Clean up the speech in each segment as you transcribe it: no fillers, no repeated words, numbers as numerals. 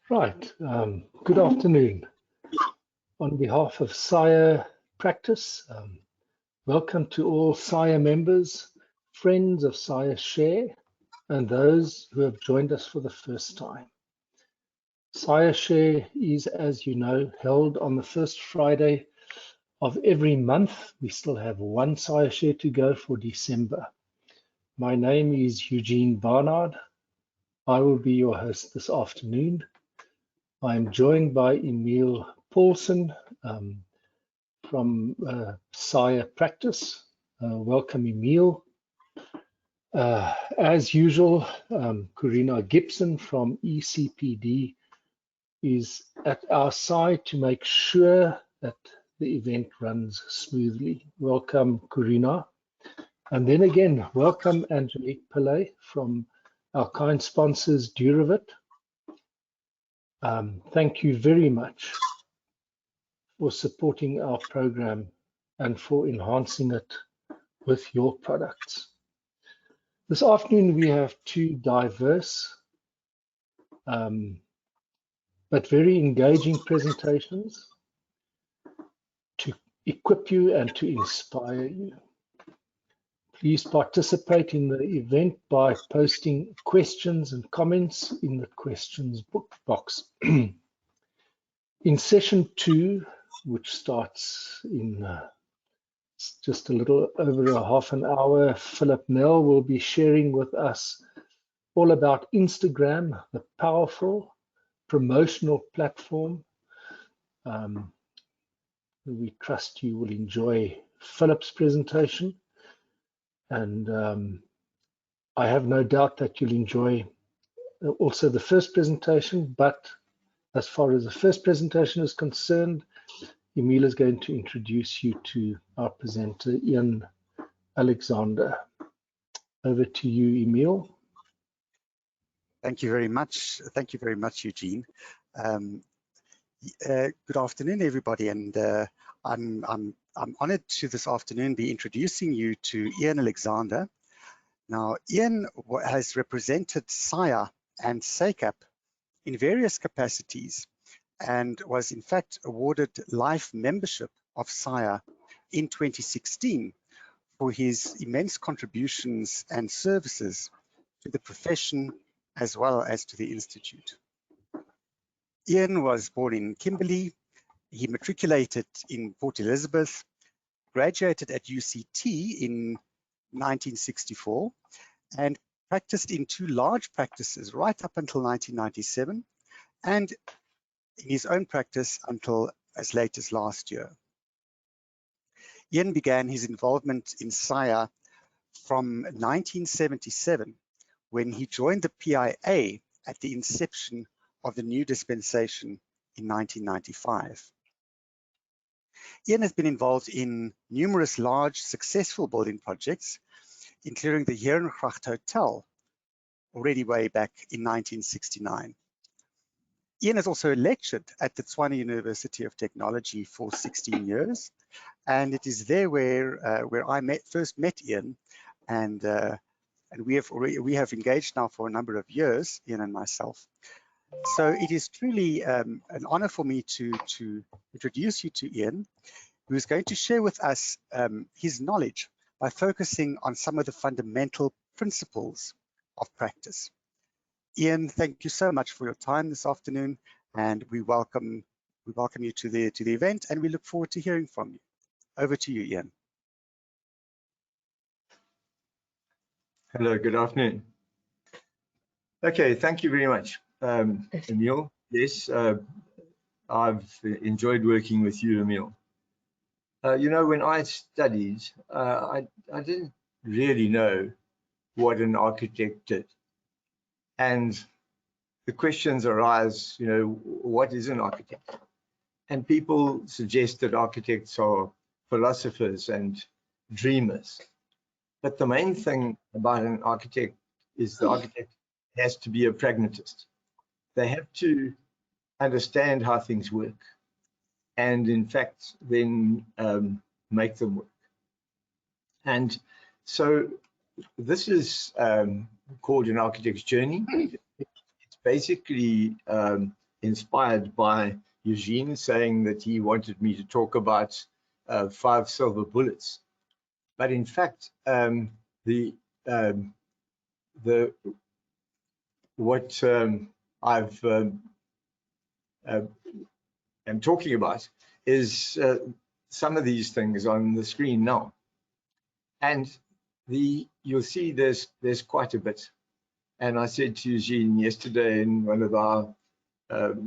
Right, good afternoon. On behalf of SAIA Practice, welcome to all SAIA members, friends of SAIAshare, and those who have joined us for the first time. SAIAshare is, as you know, held on the first Friday of every month. We still have one SAIAshare to go for December. My name is Eugene Barnard. I will be your host this afternoon. I'm joined by Emil Paulson from SAIA Practice. Welcome, Emil. As usual, Corina Gibson from ECPD is at our side to make sure that the event runs smoothly. Welcome, Corina. And then again, welcome Angelique Pillay from our kind sponsors, Duravit. Thank you very much for supporting our program and for enhancing it with your products. This afternoon we have two diverse but very engaging presentations to equip you and to inspire you. Please participate in the event by posting questions and comments in the questions box. In session 2, which starts in just a little over a half an hour, Philip Nell will be sharing with us all about Instagram, the powerful promotional platform. We trust you will enjoy Philip's presentation, and I have no doubt that you'll enjoy also the first presentation, but as far as the first presentation is concerned, Emil is going to introduce you to our presenter, Ian Alexander. Over to you, Emil. Thank you very much. Thank you very much, Eugene. Good afternoon, everybody, and I'm honored to this afternoon be introducing you to Ian Alexander. Now, Ian has represented SAIA and SAICAP in various capacities and was in fact awarded life membership of SAIA in 2016 for his immense contributions and services to the profession as well as to the Institute. Ian was born in Kimberley. He matriculated in Port Elizabeth, graduated at UCT in 1964, and practiced in two large practices right up until 1997, and in his own practice until as late as last year. Ian began his involvement in SAIA from 1977, when he joined the PIA at the inception of the new dispensation in 1995. Ian has been involved in numerous large successful building projects, including the Herengracht Hotel, already way back in 1969. Ian has also lectured at the Tshwane University of Technology for 16 years, and it is there where I first met Ian, and we have engaged now for a number of years, Ian and myself. So it is truly an honor for me to introduce you to Ian, who is going to share with us his knowledge by focusing on some of the fundamental principles of practice. Ian, thank you so much for your time this afternoon, and we welcome you to the event, and we look forward to hearing from you. Over to you, Ian. Hello, good afternoon. Okay, thank you very much, Emil. Yes, I've enjoyed working with you, Emil. You know, when I studied, I didn't really know what an architect did. And the questions arise, you know, what is an architect? And people suggest that architects are philosophers and dreamers. But the main thing about an architect is the architect has to be a pragmatist. They have to understand how things work and, in fact, then make them work. And so this is called an architect's journey. It's basically inspired by Eugene saying that he wanted me to talk about 5 silver bullets. But in fact, what I'm talking about is some of these things on the screen now, and you'll see there's quite a bit. And I said to Eugene yesterday in one of our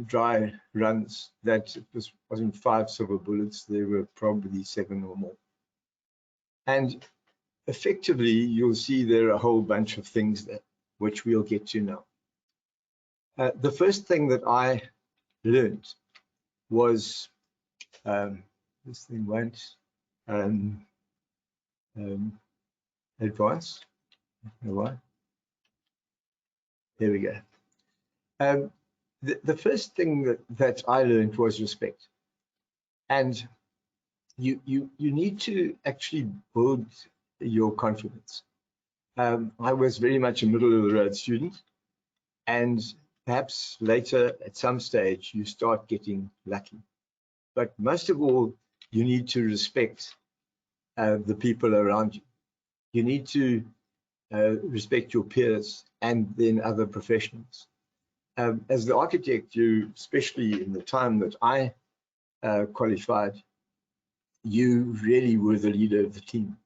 dry runs that it wasn't 5 silver bullets, there were probably 7 or more. And effectively, you'll see there are a whole bunch of things there, which we'll get to now. The first thing that I learned was, this thing won't advance. Why? There we go. The first thing that I learned was respect. And you need to actually build your confidence. I was very much a middle of the road student, and perhaps later at some stage you start getting lucky. But most of all, you need to respect the people around you. You need to respect your peers and then other professionals. As the architect, you, especially in the time that I qualified, you really were the leader of the team.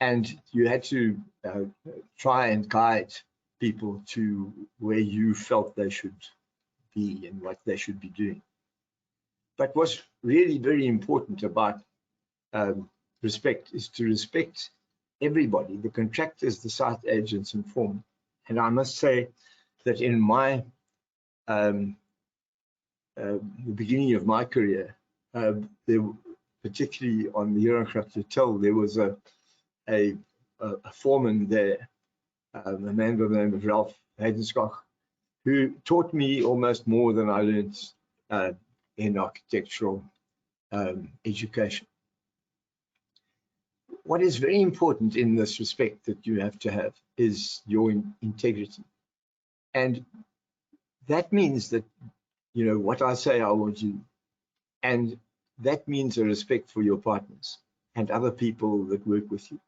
And you had to try and guide people to where you felt they should be and what they should be doing. But what's really very important about respect is to respect everybody, the contractors, the site agents and foremen. And I must say that in my the beginning of my career, particularly on the Herengracht Hotel, there was a foreman there, a man by the name of Ralph Heidenskog, who taught me almost more than I learned in architectural education. What is very important in this respect that you have to have is your integrity. And that means that, you know, what I say I will do. And that means a respect for your partners and other people that work with you.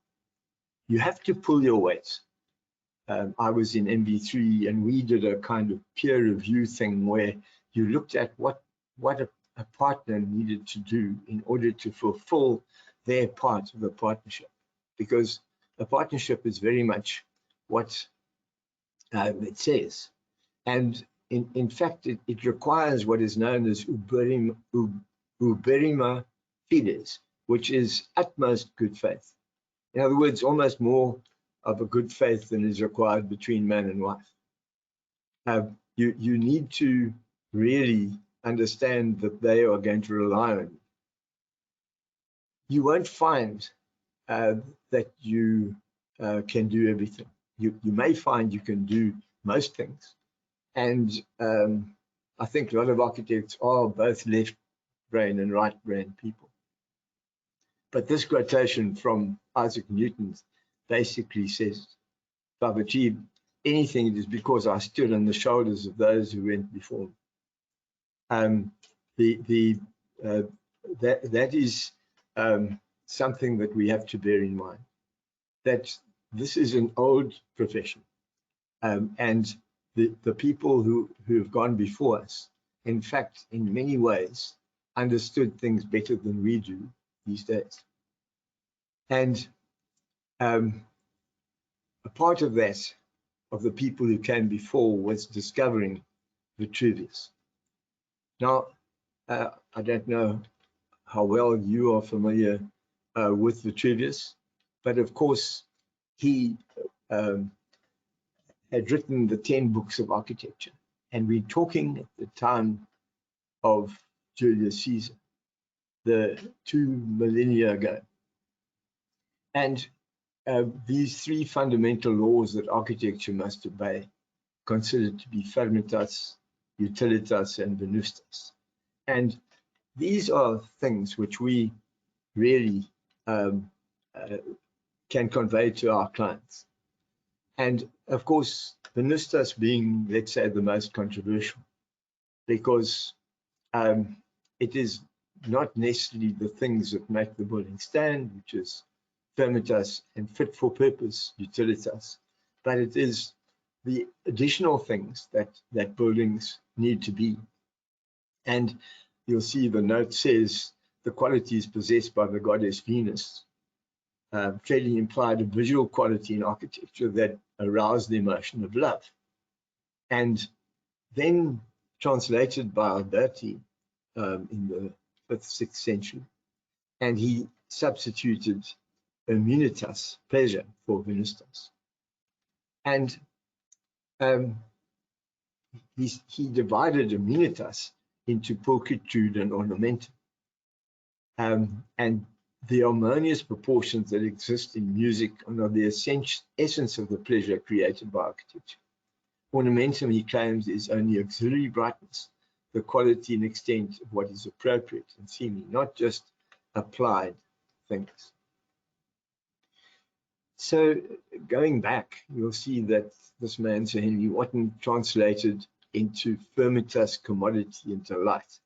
You have to pull your weight. I was in MB3 and we did a kind of peer review thing where you looked at what a partner needed to do in order to fulfill their part of the partnership, because a partnership is very much what it says. And in fact, it requires what is known as uberima fides, which is utmost good faith. In other words, almost more of a good faith than is required between man and wife. You need to really understand that they are going to rely on you. You won't find that you can do everything. You may find you can do most things. And I think a lot of architects are both left brain and right brain people. But this quotation from Isaac Newton basically says, if I've achieved anything, it is because I stood on the shoulders of those who went before me. That is something that we have to bear in mind, that this is an old profession, and the people who have gone before us, in fact, in many ways, understood things better than we do these days. And a part of that, of the people who came before, was discovering Vitruvius. Now, I don't know how well you are familiar with Vitruvius, but of course, he had written the 10 books of architecture. And we're talking at the time of Julius Caesar, the 2 millennia ago. And these 3 fundamental laws that architecture must obey, considered to be firmitas, utilitas, and venustas. And these are things which we really can convey to our clients. And of course, venustas being, let's say, the most controversial, because it is not necessarily the things that make the building stand, which is firmitas and fit for purpose, utilitas, but it is the additional things that buildings need to be. And you'll see the note says the qualities possessed by the goddess Venus clearly implied a visual quality in architecture that aroused the emotion of love. And then translated by Alberti in the 5th, 6th century, and he substituted immunitas, pleasure, for venustas. And he divided immunitas into pulchritude and ornamentum. And the harmonious proportions that exist in music are the essence of the pleasure created by architecture. Ornamentum, he claims, is only auxiliary brightness, the quality and extent of what is appropriate and seemly, not just applied things. So going back, you'll see that this man, Sir Henry Wotton, translated into firmitas, commodity, and delight.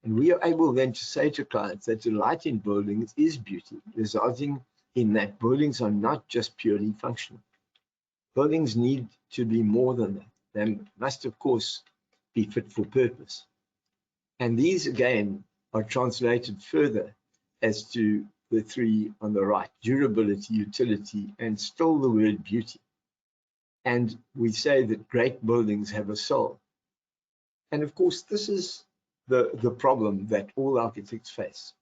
And we are able then to say to clients that delight in buildings is beauty, resulting in that buildings are not just purely functional. Buildings need to be more than that. They must, of course, be fit for purpose. And these, again, are translated further as to the 3 on the right: durability, utility, and still the word beauty. And we say that great buildings have a soul. And of course, this is the problem that all architects face,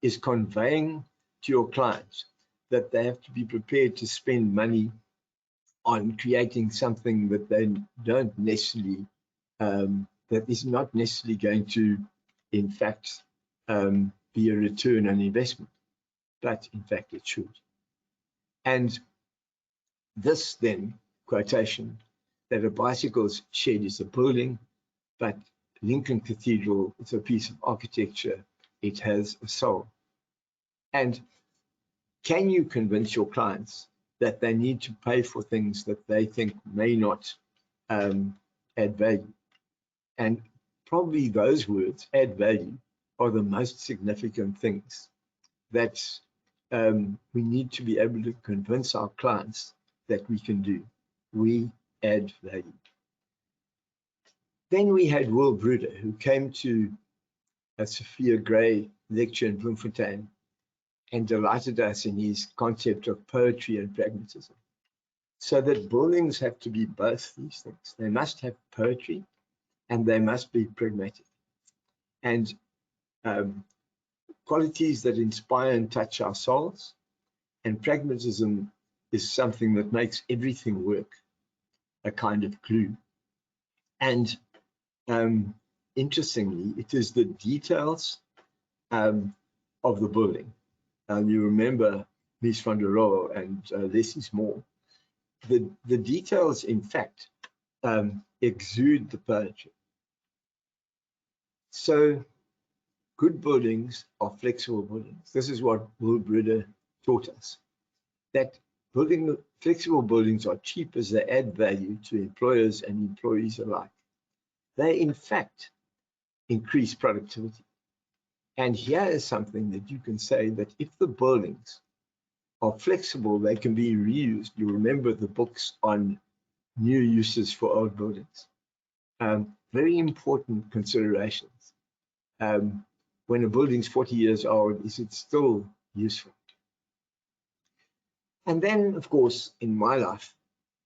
is conveying to your clients that they have to be prepared to spend money on creating something that they don't necessarily, that is not necessarily going to, in fact, be a return on investment, but in fact it should. And this then quotation, that a bicycle's shed is a building, but Lincoln Cathedral is a piece of architecture, it has a soul. And can you convince your clients that they need to pay for things that they think may not add value? And probably those words, add value, are the most significant things that we need to be able to convince our clients that we can do. We add value. Then we had Will Bruder, who came to a Sophia Gray lecture in Bloemfontein and delighted us in his concept of poetry and pragmatism. So that buildings have to be both these things. They must have poetry and they must be pragmatic. And qualities that inspire and touch our souls. And pragmatism is something that makes everything work, a kind of glue. And interestingly, it is the details of the building. You remember Mies van der Rohe and less is more. The details, in fact, exude the poetry. So good buildings are flexible buildings. This is what Will Breder taught us, that flexible buildings are cheap as they add value to employers and employees alike. They, in fact, increase productivity. And here is something that you can say, that if the buildings are flexible, they can be reused. You remember the books on new uses for old buildings. Very important considerations. When a building's 40 years old, is it still useful? And then, of course, in my life,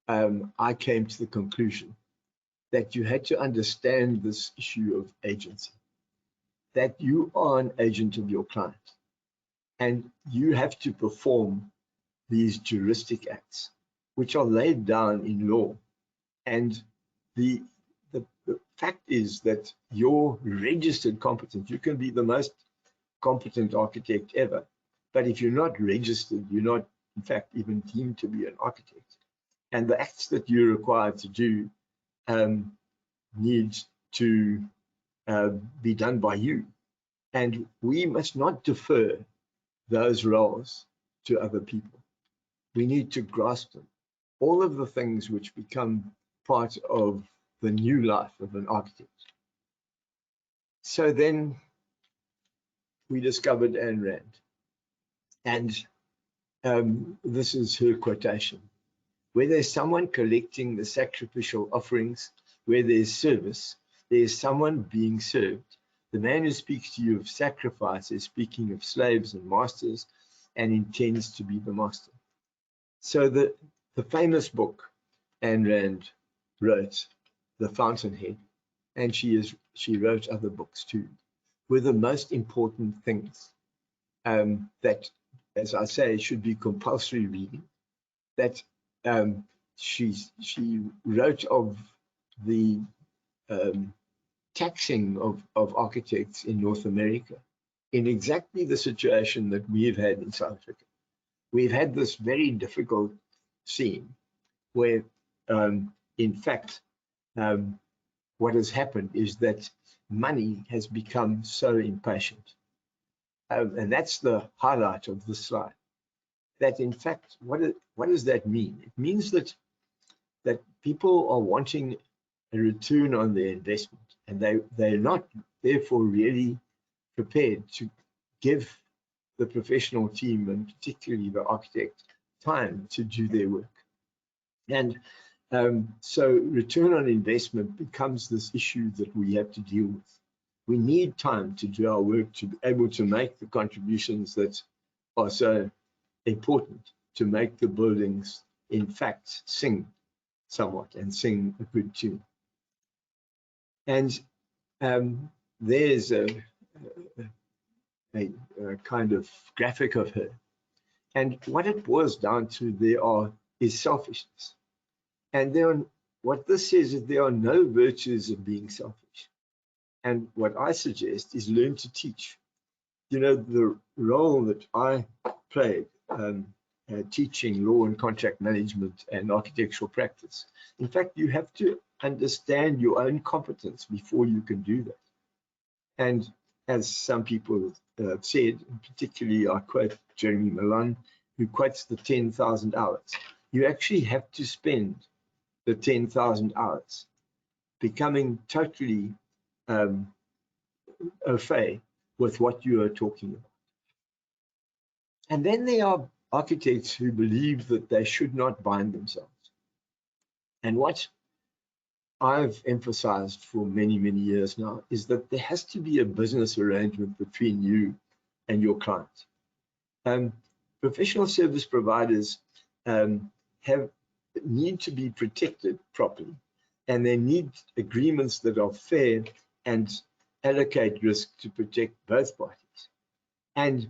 I came to the conclusion that you had to understand this issue of agency, that you are an agent of your client, and you have to perform these juristic acts, which are laid down in law. And the fact is that you're registered competent. You can be the most competent architect ever, but if you're not registered, you're not, in fact, even deemed to be an architect. And the acts that you're required to do need to be done by you. And we must not defer those roles to other people. We need to grasp them. All of the things which become part of the new life of an architect. So then we discovered Ayn Rand. And this is her quotation. Where there's someone collecting the sacrificial offerings, where there's service, there's someone being served. The man who speaks to you of sacrifice is speaking of slaves and masters and intends to be the master. So the famous book Ayn Rand wrote, The Fountainhead, and she wrote other books too, were the most important things that, as I say, should be compulsory reading. That she wrote of the taxing of architects in North America in exactly the situation that we've had in South Africa. We've had this very difficult scene where, in fact, what has happened is that money has become so impatient. And that's the highlight of the slide. That, in fact, what does that mean? It means that people are wanting a return on their investment, and they're not, therefore, really prepared to give the professional team, and particularly the architect, time to do their work. And so return on investment becomes this issue that we have to deal with. We need time to do our work, to be able to make the contributions that are so important to make the buildings, in fact, sing somewhat and sing a good tune. And there's a kind of graphic of her. And what it boils down to is selfishness. And what this says is there are no virtues of being selfish. And what I suggest is learn to teach. You know, the role that I played teaching law and contract management and architectural practice. In fact, you have to understand your own competence before you can do that. And as some people have said, particularly I quote Jeremy Milan, who quotes the 10,000 hours. You actually have to spend the 10,000 hours becoming totally au fait with what you are talking about. And then there are architects who believe that they should not bind themselves. And what I've emphasized for many, many years now is that there has to be a business arrangement between you and your client. Professional service providers need to be protected properly, and they need agreements that are fair and allocate risk to protect both parties. And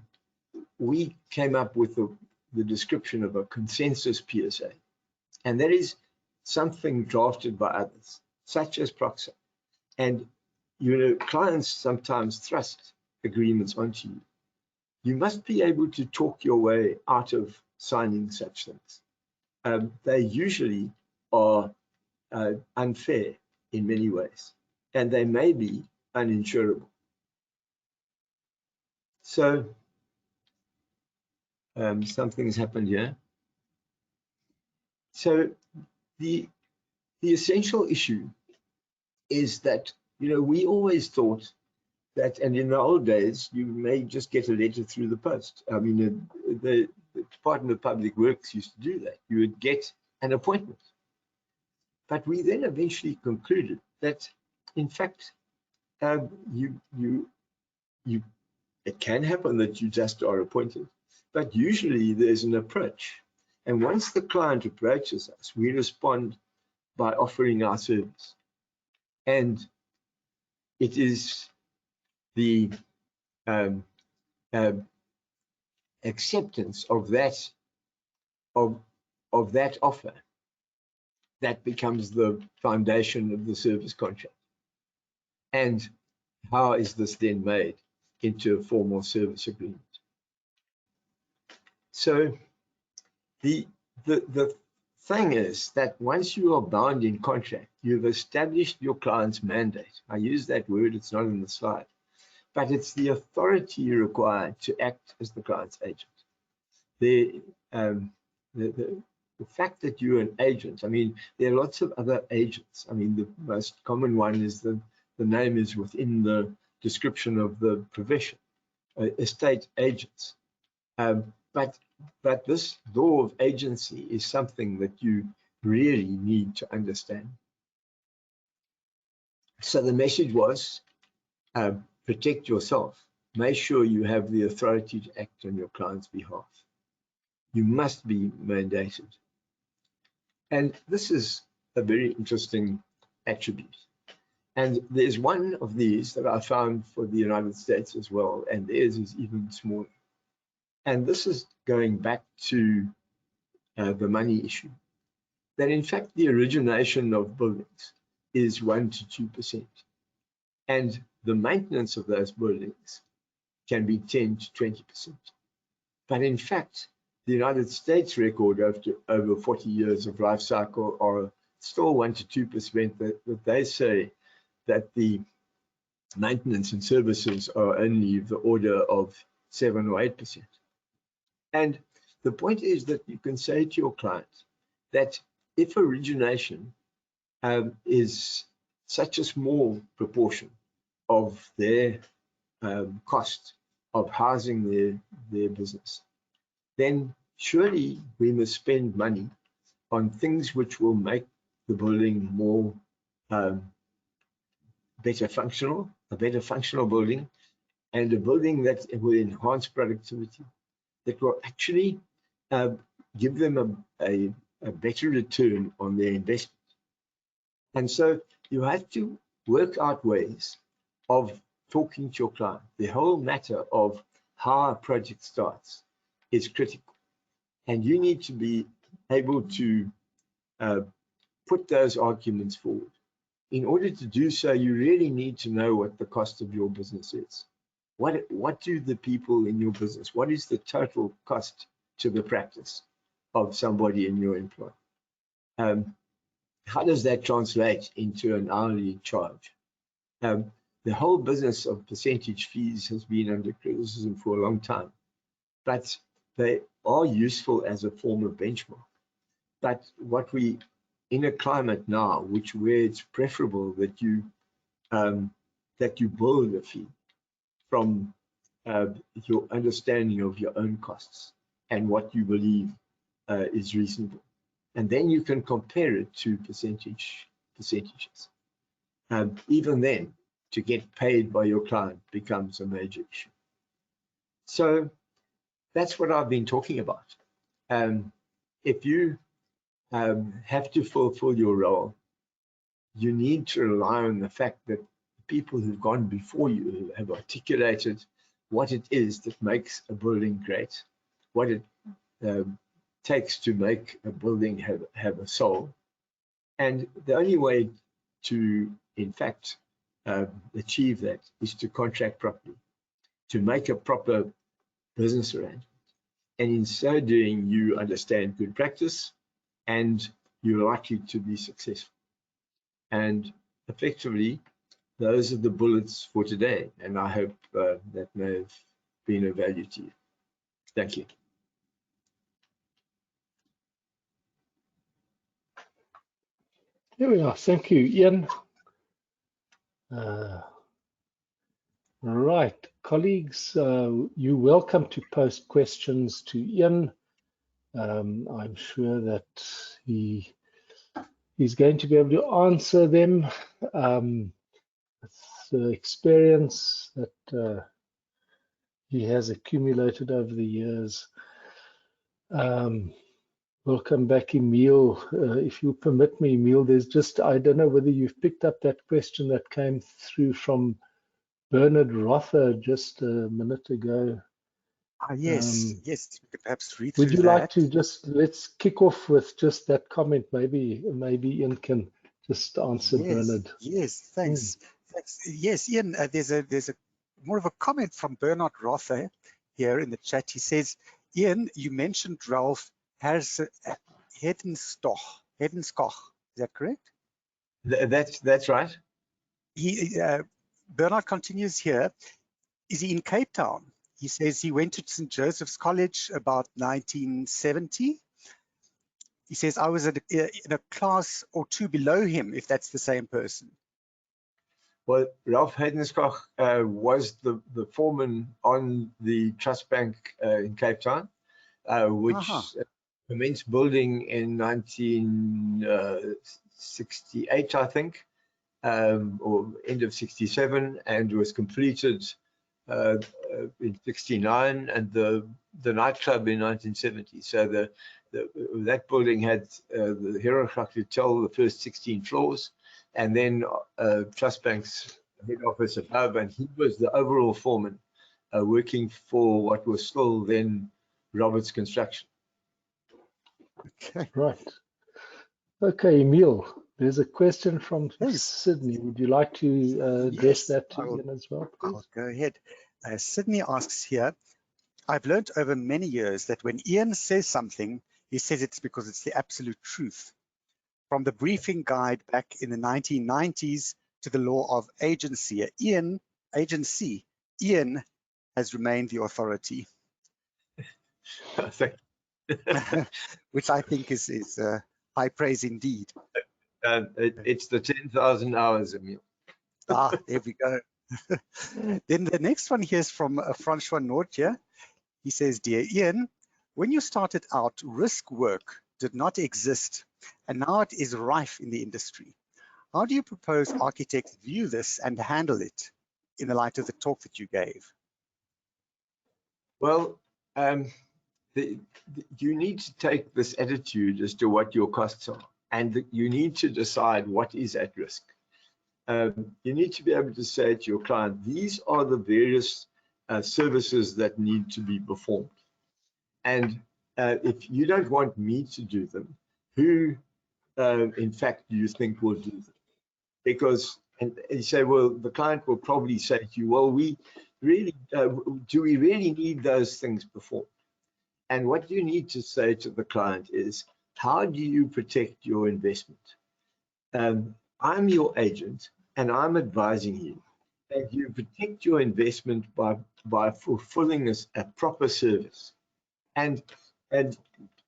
we came up with the description of a consensus PSA, and that is something drafted by others, such as Proxa. And you know, clients sometimes thrust agreements onto you. you must be able to talk your way out of signing such things. They usually are unfair in many ways, and they may be uninsurable. So something's happened here. So the essential issue is that, you know, we always thought that, and in the old days, you may just get a letter through the post. I mean, the Department of Public Works used to do that. You would get an appointment. But we then eventually concluded that, in fact, it can happen that you just are appointed, but usually there's an approach. And once the client approaches us, we respond by offering our service. And it is the acceptance of that offer that becomes the foundation of the service contract. And how is this then made into a formal service agreement? So the thing is that once you are bound in contract, you've established your client's mandate. I use that word, it's not in the slide, but it's the authority required to act as the client's agent. The fact that you're an agent, I mean, there are lots of other agents. I mean, the most common one is the name is within the description of the profession, estate agents. But this law of agency is something that you really need to understand. So the message was, protect yourself. Make sure you have the authority to act on your client's behalf. You must be mandated. And this is a very interesting attribute. And there's one of these that I found for the United States as well, and theirs is even smaller. And this is going back to the money issue, that in fact the origination of buildings is 1 to 2%, and the maintenance of those buildings can be 10 to 20%. But in fact, the United States record after over 40 years of life cycle are still 1 to 2%, that they say that the maintenance and services are only the order of 7 or 8%. And the point is that you can say to your client that if origination is such a small proportion of their cost of housing their business, then surely we must spend money on things which will make the building more a better functional building, and a building that will enhance productivity, that will actually give them a better return on their investment. And so you have to work out ways of talking to your client. The whole matter of how a project starts is critical, and you need to be able to put those arguments forward. In order to do so, you really need to know what the cost of your business is. What do the people in your business, what is the total cost to the practice of somebody in your employ? How does that translate into an hourly charge? The whole business of percentage fees has been under criticism for a long time, but they are useful as a form of benchmark. But what we, in a climate now, where it's preferable that you build a fee from your understanding of your own costs and what you believe is reasonable, and then you can compare it to percentages. Even then, to get paid by your client becomes a major issue. So that's what I've been talking about. If you have to fulfill your role, you need to rely on the fact that people who've gone before you have articulated what it is that makes a building great, what it takes to make a building have a soul. And the only way to, in fact, achieve that is to contract properly, to make a proper business arrangement. And in so doing, you understand good practice and you're likely to be successful. And effectively, those are the bullets for today. And I hope that may have been of value to you. Thank you. Here we are. Thank you, Ian. Right, colleagues, you're welcome to post questions to Ian. I'm sure that he's going to be able to answer them. It's the experience that he has accumulated over the years. Welcome back, Emil. If you permit me, Emil, there's just, I don't know whether you've picked up that question that came through from Bernard Rother just a minute ago. Yes, yes, we could perhaps read Would through you that. like to just, let's kick off with just that comment. Maybe Ian can just answer Bernard. Yes, thanks. Thanks. Yes, Ian, there's a more of a comment from Bernard Rother here in the chat. He says, Ian, you mentioned Ralph Hedenskoch. Is that correct? That's right. Bernard continues here. Is he in Cape Town? He says he went to St. Joseph's College about 1970. He says, I was in a class or two below him, if that's the same person. Well, Ralph Hedenskoch was the foreman on the Trust Bank in Cape Town, which commenced building in 1968, I think, or end of 67, and was completed in 69, and the nightclub in 1970. So that building had the Herengracht Hotel, the first 16 floors, and then Trust Bank's head office above, and he was the overall foreman working for what was still then Roberts Construction. Okay. Right. Okay, Emil, there's a question from Sydney. Would you like to address that to Ian as well, please? I'll go ahead. Sydney asks here, I've learned over many years that when Ian says something, he says it's because it's the absolute truth. From the briefing guide back in the 1990s to the law of agency, Ian has remained the authority. Which I think is high praise indeed. It's the 10,000 hours, Emil. There we go. Then the next one here is from Francois Nortje. He says, Dear Ian, when you started out, risk work did not exist, and now it is rife in the industry. How do you propose architects view this and handle it in the light of the talk that you gave? Well, you need to take this attitude as to what your costs are, and you need to decide what is at risk. You need to be able to say to your client, these are the various services that need to be performed. And if you don't want me to do them, who in fact do you think will do them? Because, and you say, well, the client will probably say to you, well, we really, do we really need those things performed? And what you need to say to the client is, how do you protect your investment? I'm your agent, and I'm advising you that you protect your investment by fulfilling a proper service. And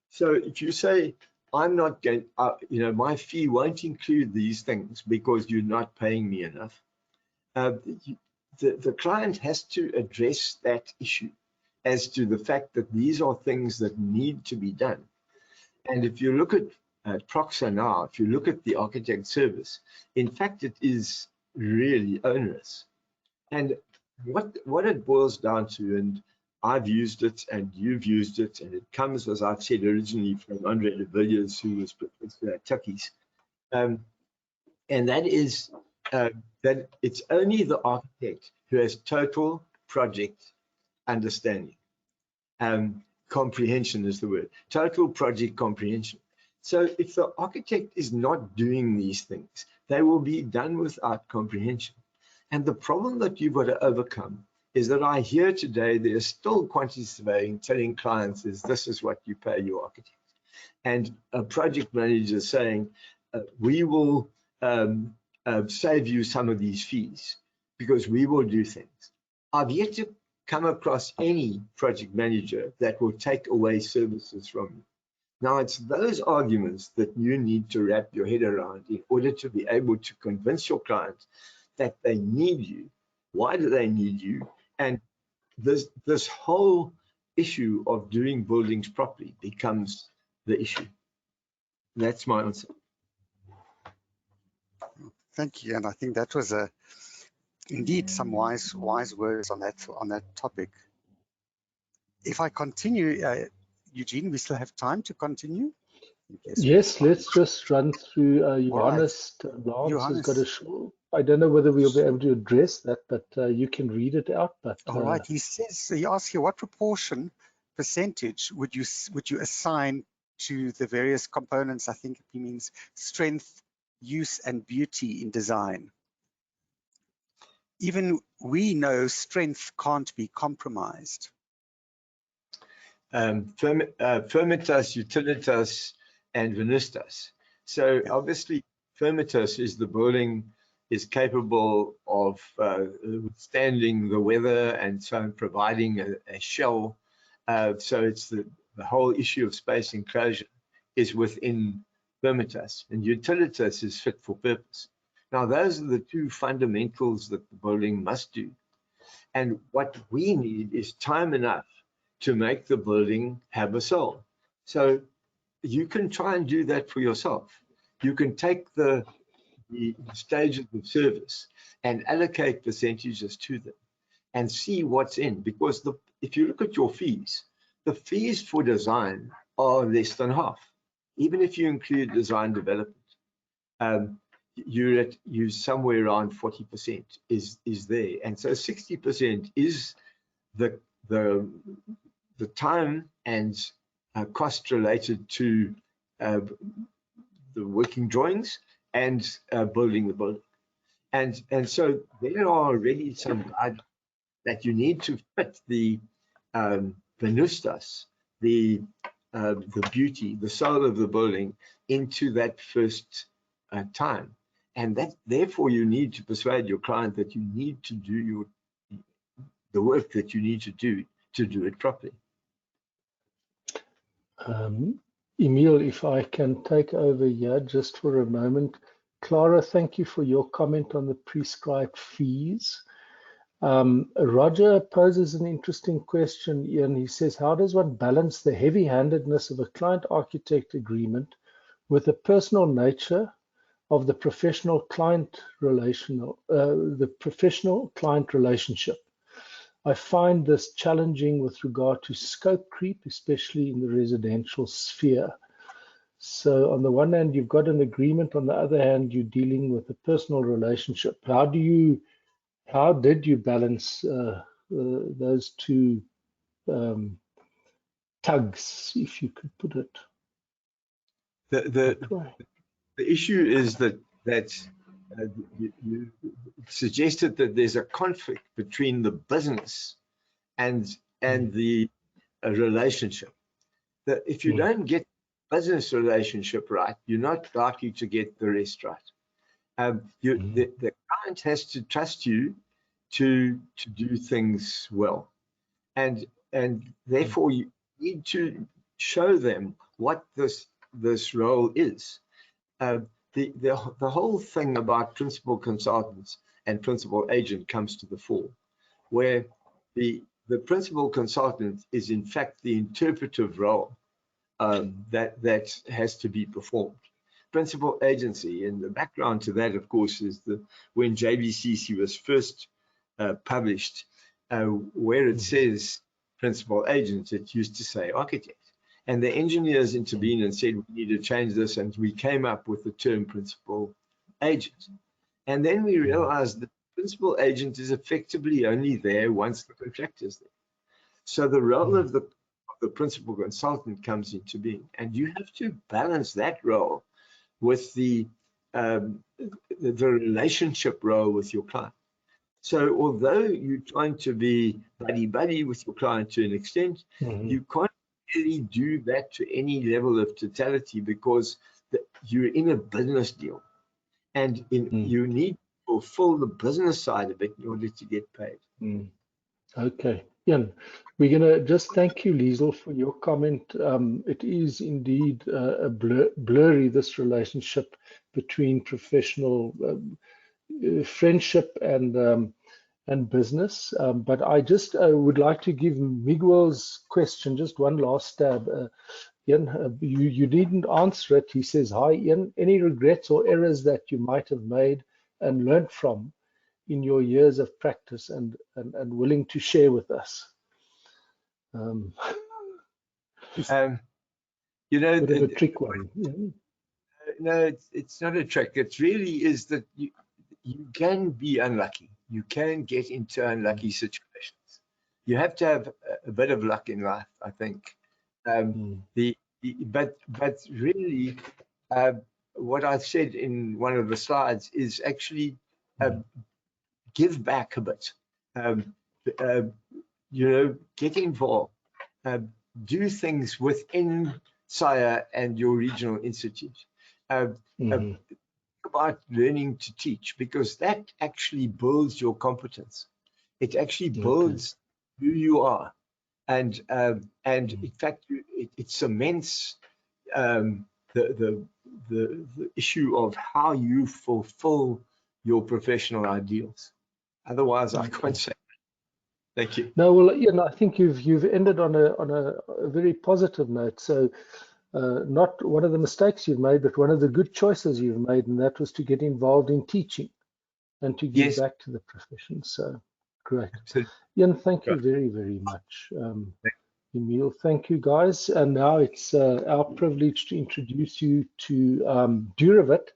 so if you say, I'm not going, my fee won't include these things because you're not paying me enough, the client has to address that issue as to the fact that these are things that need to be done. And if you look at Proxa now, if you look at the architect service, in fact, it is really onerous. And what it boils down to, and I've used it and you've used it, and it comes, as I've said originally, from Andre de Villiers, who was Professor at Tukkies, and that is that it's only the architect who has total project understanding. Comprehension is the word. Total project comprehension. So if the architect is not doing these things, they will be done without comprehension. And the problem that you've got to overcome is that I hear today there's still quantity surveying telling clients this is what you pay your architect. And a project manager saying, we will save you some of these fees because we will do things. I've yet to come across any project manager that will take away services from you. Now, it's those arguments that you need to wrap your head around in order to be able to convince your clients that they need you. Why do they need you? And this whole issue of doing buildings properly becomes the issue. That's my answer. Thank you, and I think that was indeed some wise words on that topic. If I continue, Eugene, we still have time to continue. Yes, let's just run through Johannes. Right. Lance has got a show. I don't know whether we'll be able to address that, but you can read it out. But all right, he asks here, what percentage would you assign to the various components? I think he means strength, use, and beauty in design. Even we know strength can't be compromised. Firmitas, utilitas, and venustas. So obviously, firmitas is the building is capable of withstanding the weather and so on, providing a shell. So it's the whole issue of space enclosure is within firmitas, and utilitas is fit for purpose. Now, those are the two fundamentals that the building must do. And what we need is time enough to make the building have a soul. So you can try and do that for yourself. You can take the stages of service and allocate percentages to them and see what's in, because if you look at your fees, the fees for design are less than half, even if you include design development. You're somewhere around 40% is there, and so 60% is the time and cost related to the working drawings and building the building, and so there are already some guidelines that you need to fit the venustas, the beauty, the soul of the building into that first time. And that therefore you need to persuade your client that you need to do the work that you need to do it properly. Emil, if I can take over here just for a moment. Clara, thank you for your comment on the prescribed fees. Roger poses an interesting question, Ian. He says, how does one balance the heavy-handedness of a client-architect agreement with the personal nature of the professional-client relationship? I find this challenging with regard to scope creep, especially in the residential sphere. So on the one hand, you've got an agreement. On the other hand, you're dealing with a personal relationship. How did you balance those two tugs, if you could put it that way? The issue is that you suggested that there's a conflict between the business and the relationship. That if you don't get business relationship right, you're not likely to get the rest right. The client has to trust you to do things well, and therefore you need to show them what this role is. The whole thing about principal consultants and principal agent comes to the fore, where the principal consultant is in fact the interpretive role that has to be performed. Principal agency, and the background to that, of course, is when JBCC was first published, where it says principal agent, it used to say architect. And the engineers intervened and said, we need to change this, and we came up with the term principal agent. And then we realized that principal agent is effectively only there once the contractor is there. So the role of the principal consultant comes into being, and you have to balance that role with the relationship role with your client. So although you're trying to be buddy-buddy with your client to an extent, you can't really do that to any level of totality because you're in a business deal. And you need to fulfill the business side of it in order to get paid. Okay, Ian, we're going to just thank you, Liesl, for your comment. It is indeed blurry, this relationship between professional friendship and business. But I just would like to give Miguel's question just one last stab. Ian, you needn't answer it. He says, hi, Ian, any regrets or errors that you might have made and learned from in your years of practice and willing to share with us? You know, bit of a trick one. No, it's not a trick. It really is that you can be unlucky. You can get into unlucky situations. You have to have a bit of luck in life, I think. But really, what I said in one of the slides is actually give back a bit. You know, get involved. Do things within SAIA and your regional institute. About learning to teach, because that actually builds your competence. It actually builds who you are, and in fact, it cements the issue of how you fulfill your professional ideals. Otherwise, I can't say. Thank you. No, well, Ian, I think you've ended on a very positive note. So. Not one of the mistakes you've made, but one of the good choices you've made, and that was to get involved in teaching and to give back to the profession. So great. Ian, thank you very, very much. Emil, thank you, guys. And now it's our privilege to introduce you to Duravit.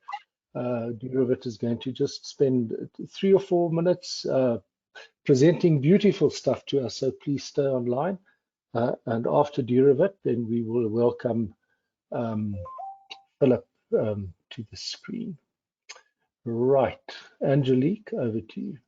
Duravit is going to just spend 3 or 4 minutes presenting beautiful stuff to us, so please stay online. And after Duravit, then we will welcome Philip to the screen. Right, Angelique, over to you.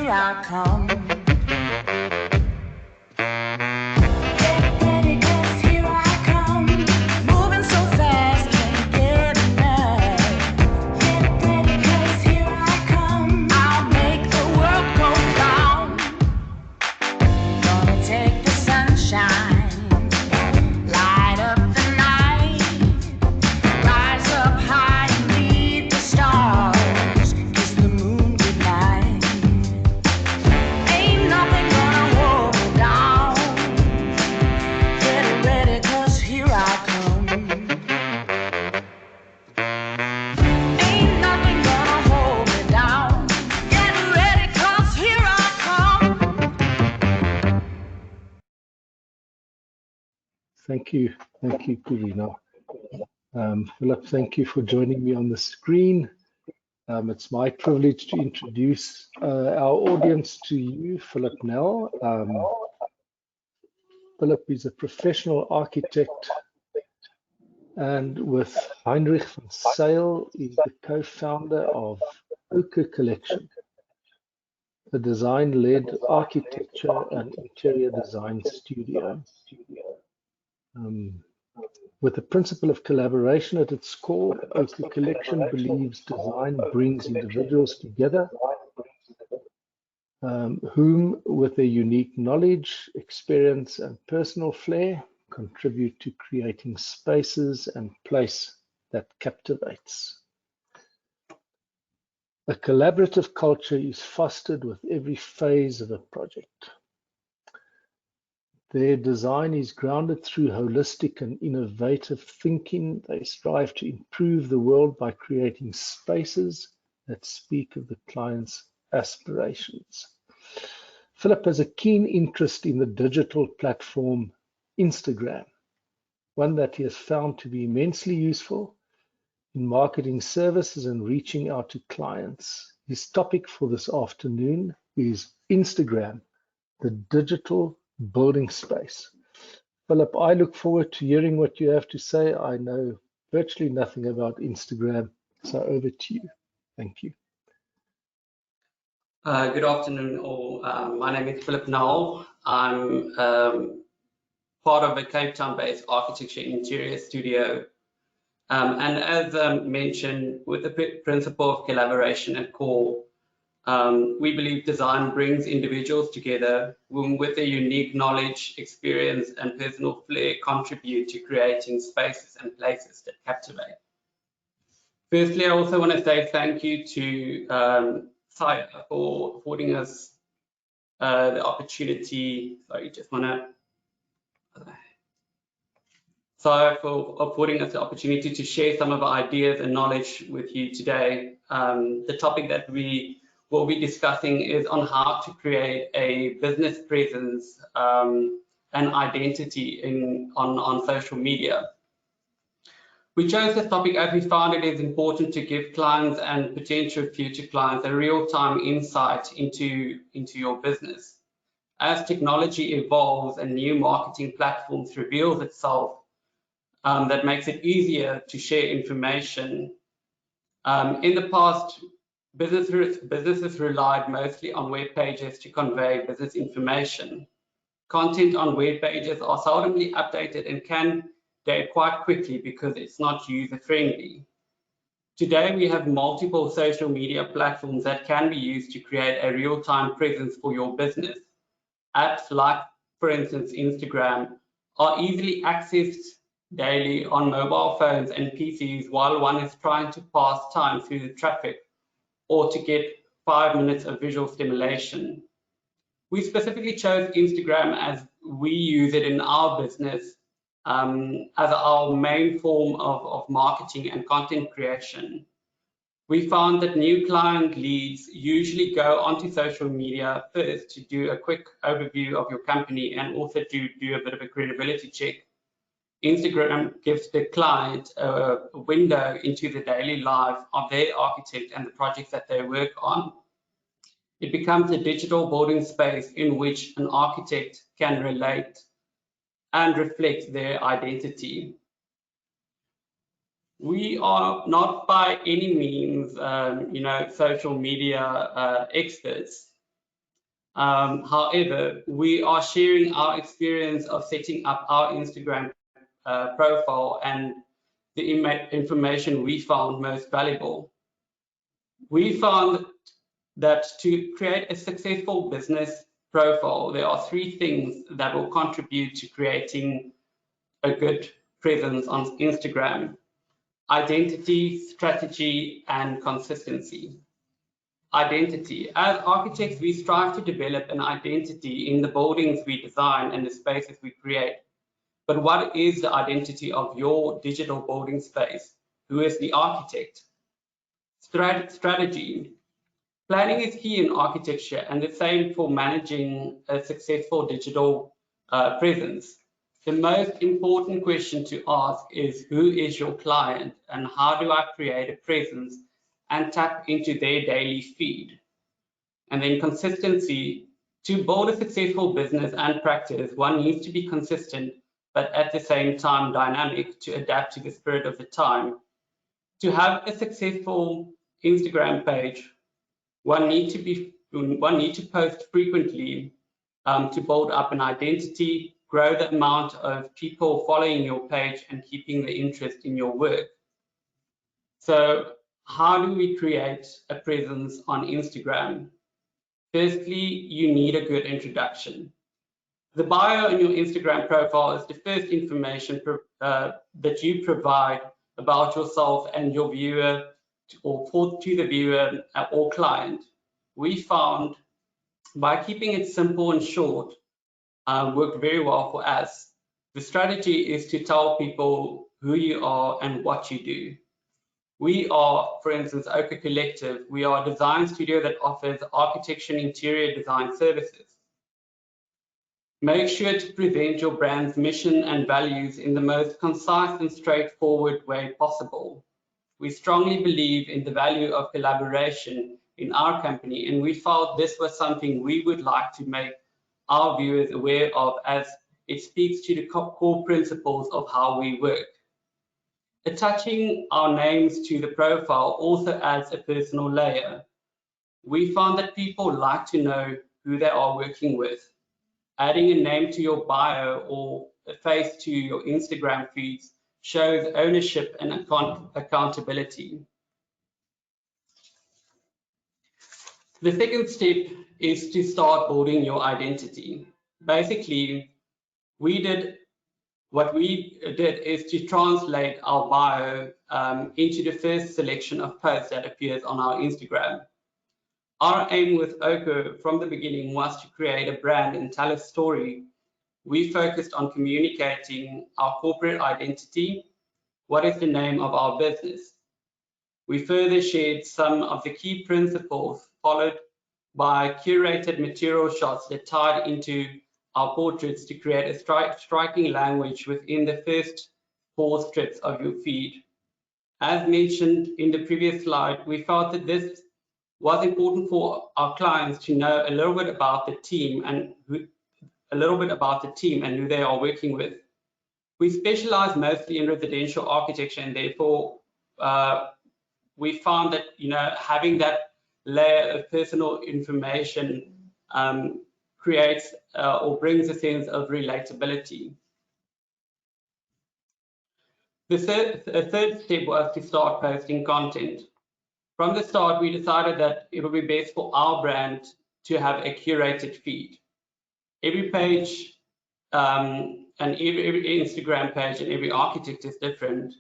here I come. Thank you, Karina. Philip, thank you for joining me on the screen. It's my privilege to introduce our audience to you, Philip Nell. Philip is a professional architect, and with Heinrich van Zyl is the co-founder of Oke Collection, a design-led architecture and interior design studio. With the principle of collaboration at its core, Oke Collection believes design brings individuals together, whom, with their unique knowledge, experience, and personal flair, contribute to creating spaces and place that captivates. A collaborative culture is fostered with every phase of a project. Their design is grounded through holistic and innovative thinking. They strive to improve the world by creating spaces that speak of the client's aspirations. Philip has a keen interest in the digital platform Instagram, one that he has found to be immensely useful in marketing services and reaching out to clients. His topic for this afternoon is Instagram, the digital building space. Philip, I look forward to hearing what you have to say. I know virtually nothing about Instagram, so over to you. Thank you. Good afternoon all. My name is Philip Nell. I'm part of a Cape Town-based architecture interior studio. And as mentioned, with the principle of collaboration at core, we believe design brings individuals together whom with their unique knowledge, experience, and personal flair contribute to creating spaces and places that captivate. Firstly, I also want to say thank you to SAIA for affording us the opportunity. Sorry, just want to. SAIA for affording us the opportunity to share some of our ideas and knowledge with you today. The topic that we will be discussing is on how to create a business presence and identity on social media. We chose this topic as we found it is important to give clients and potential future clients a real-time insight into your business. As technology evolves and new marketing platforms reveals itself, that makes it easier to share information. In the past, businesses relied mostly on web pages to convey business information. Content on web pages are seldomly updated and can date quite quickly because it's not user-friendly. Today, we have multiple social media platforms that can be used to create a real-time presence for your business. Apps like, for instance, Instagram, are easily accessed daily on mobile phones and PCs while one is trying to pass time through the traffic or to get 5 minutes of visual stimulation. We specifically chose Instagram as we use it in our business as our main form of marketing and content creation. We found that new client leads usually go onto social media first to do a quick overview of your company and also to do a bit of a credibility check. Instagram gives the client a window into the daily life of their architect and the projects that they work on. It becomes a digital building space in which an architect can relate and reflect their identity. We are not by any means, social media experts, However, we are sharing our experience of setting up our Instagram profile and the information we found most valuable. We found that to create a successful business profile, there are 3 things that will contribute to creating a good presence on Instagram: identity, strategy, and consistency. Identity. As architects, we strive to develop an identity in the buildings we design and the spaces we create. But what is the identity of your digital building space? Who is the architect? Strategy. Planning is key in architecture, and the same for managing a successful digital presence. The most important question to ask is, who is your client and how do I create a presence and tap into their daily feed? And then consistency. To build a successful business and practice, one needs to be consistent, but at the same time dynamic to adapt to the spirit of the time. To have a successful Instagram page, one need to post frequently to build up an identity, grow the amount of people following your page and keeping the interest in your work. So how do we create a presence on Instagram? Firstly, you need a good introduction. The bio in your Instagram profile is the first information that you provide about yourself and your viewer, to the viewer or client. We found by keeping it simple and short worked very well for us. The strategy is to tell people who you are and what you do. We are, for instance, Oka Collective. We are a design studio that offers architecture and interior design services. Make sure to present your brand's mission and values in the most concise and straightforward way possible. We strongly believe in the value of collaboration in our company, and we felt this was something we would like to make our viewers aware of, as it speaks to the core principles of how we work. Attaching our names to the profile also adds a personal layer. We found that people like to know who they are working with. Adding a name to your bio or a face to your Instagram feeds shows ownership and accountability. The second step is to start building your identity. Basically, what we did is to translate our bio into the first selection of posts that appears on our Instagram. Our aim with Oka from the beginning was to create a brand and tell a story. We focused on communicating our corporate identity. What is the name of our business? We further shared some of the key principles, followed by curated material shots that tied into our portraits to create a striking language within the first 4 strips of your feed. As mentioned in the previous slide, we felt that this was important for our clients to know a little bit about the team and who they are working with. We specialize mostly in residential architecture, and therefore we found that having that layer of personal information creates or brings a sense of relatability. The third step was to start posting content. From the start, we decided that it would be best for our brand to have a curated feed. Every page and every Instagram page and every architect is different,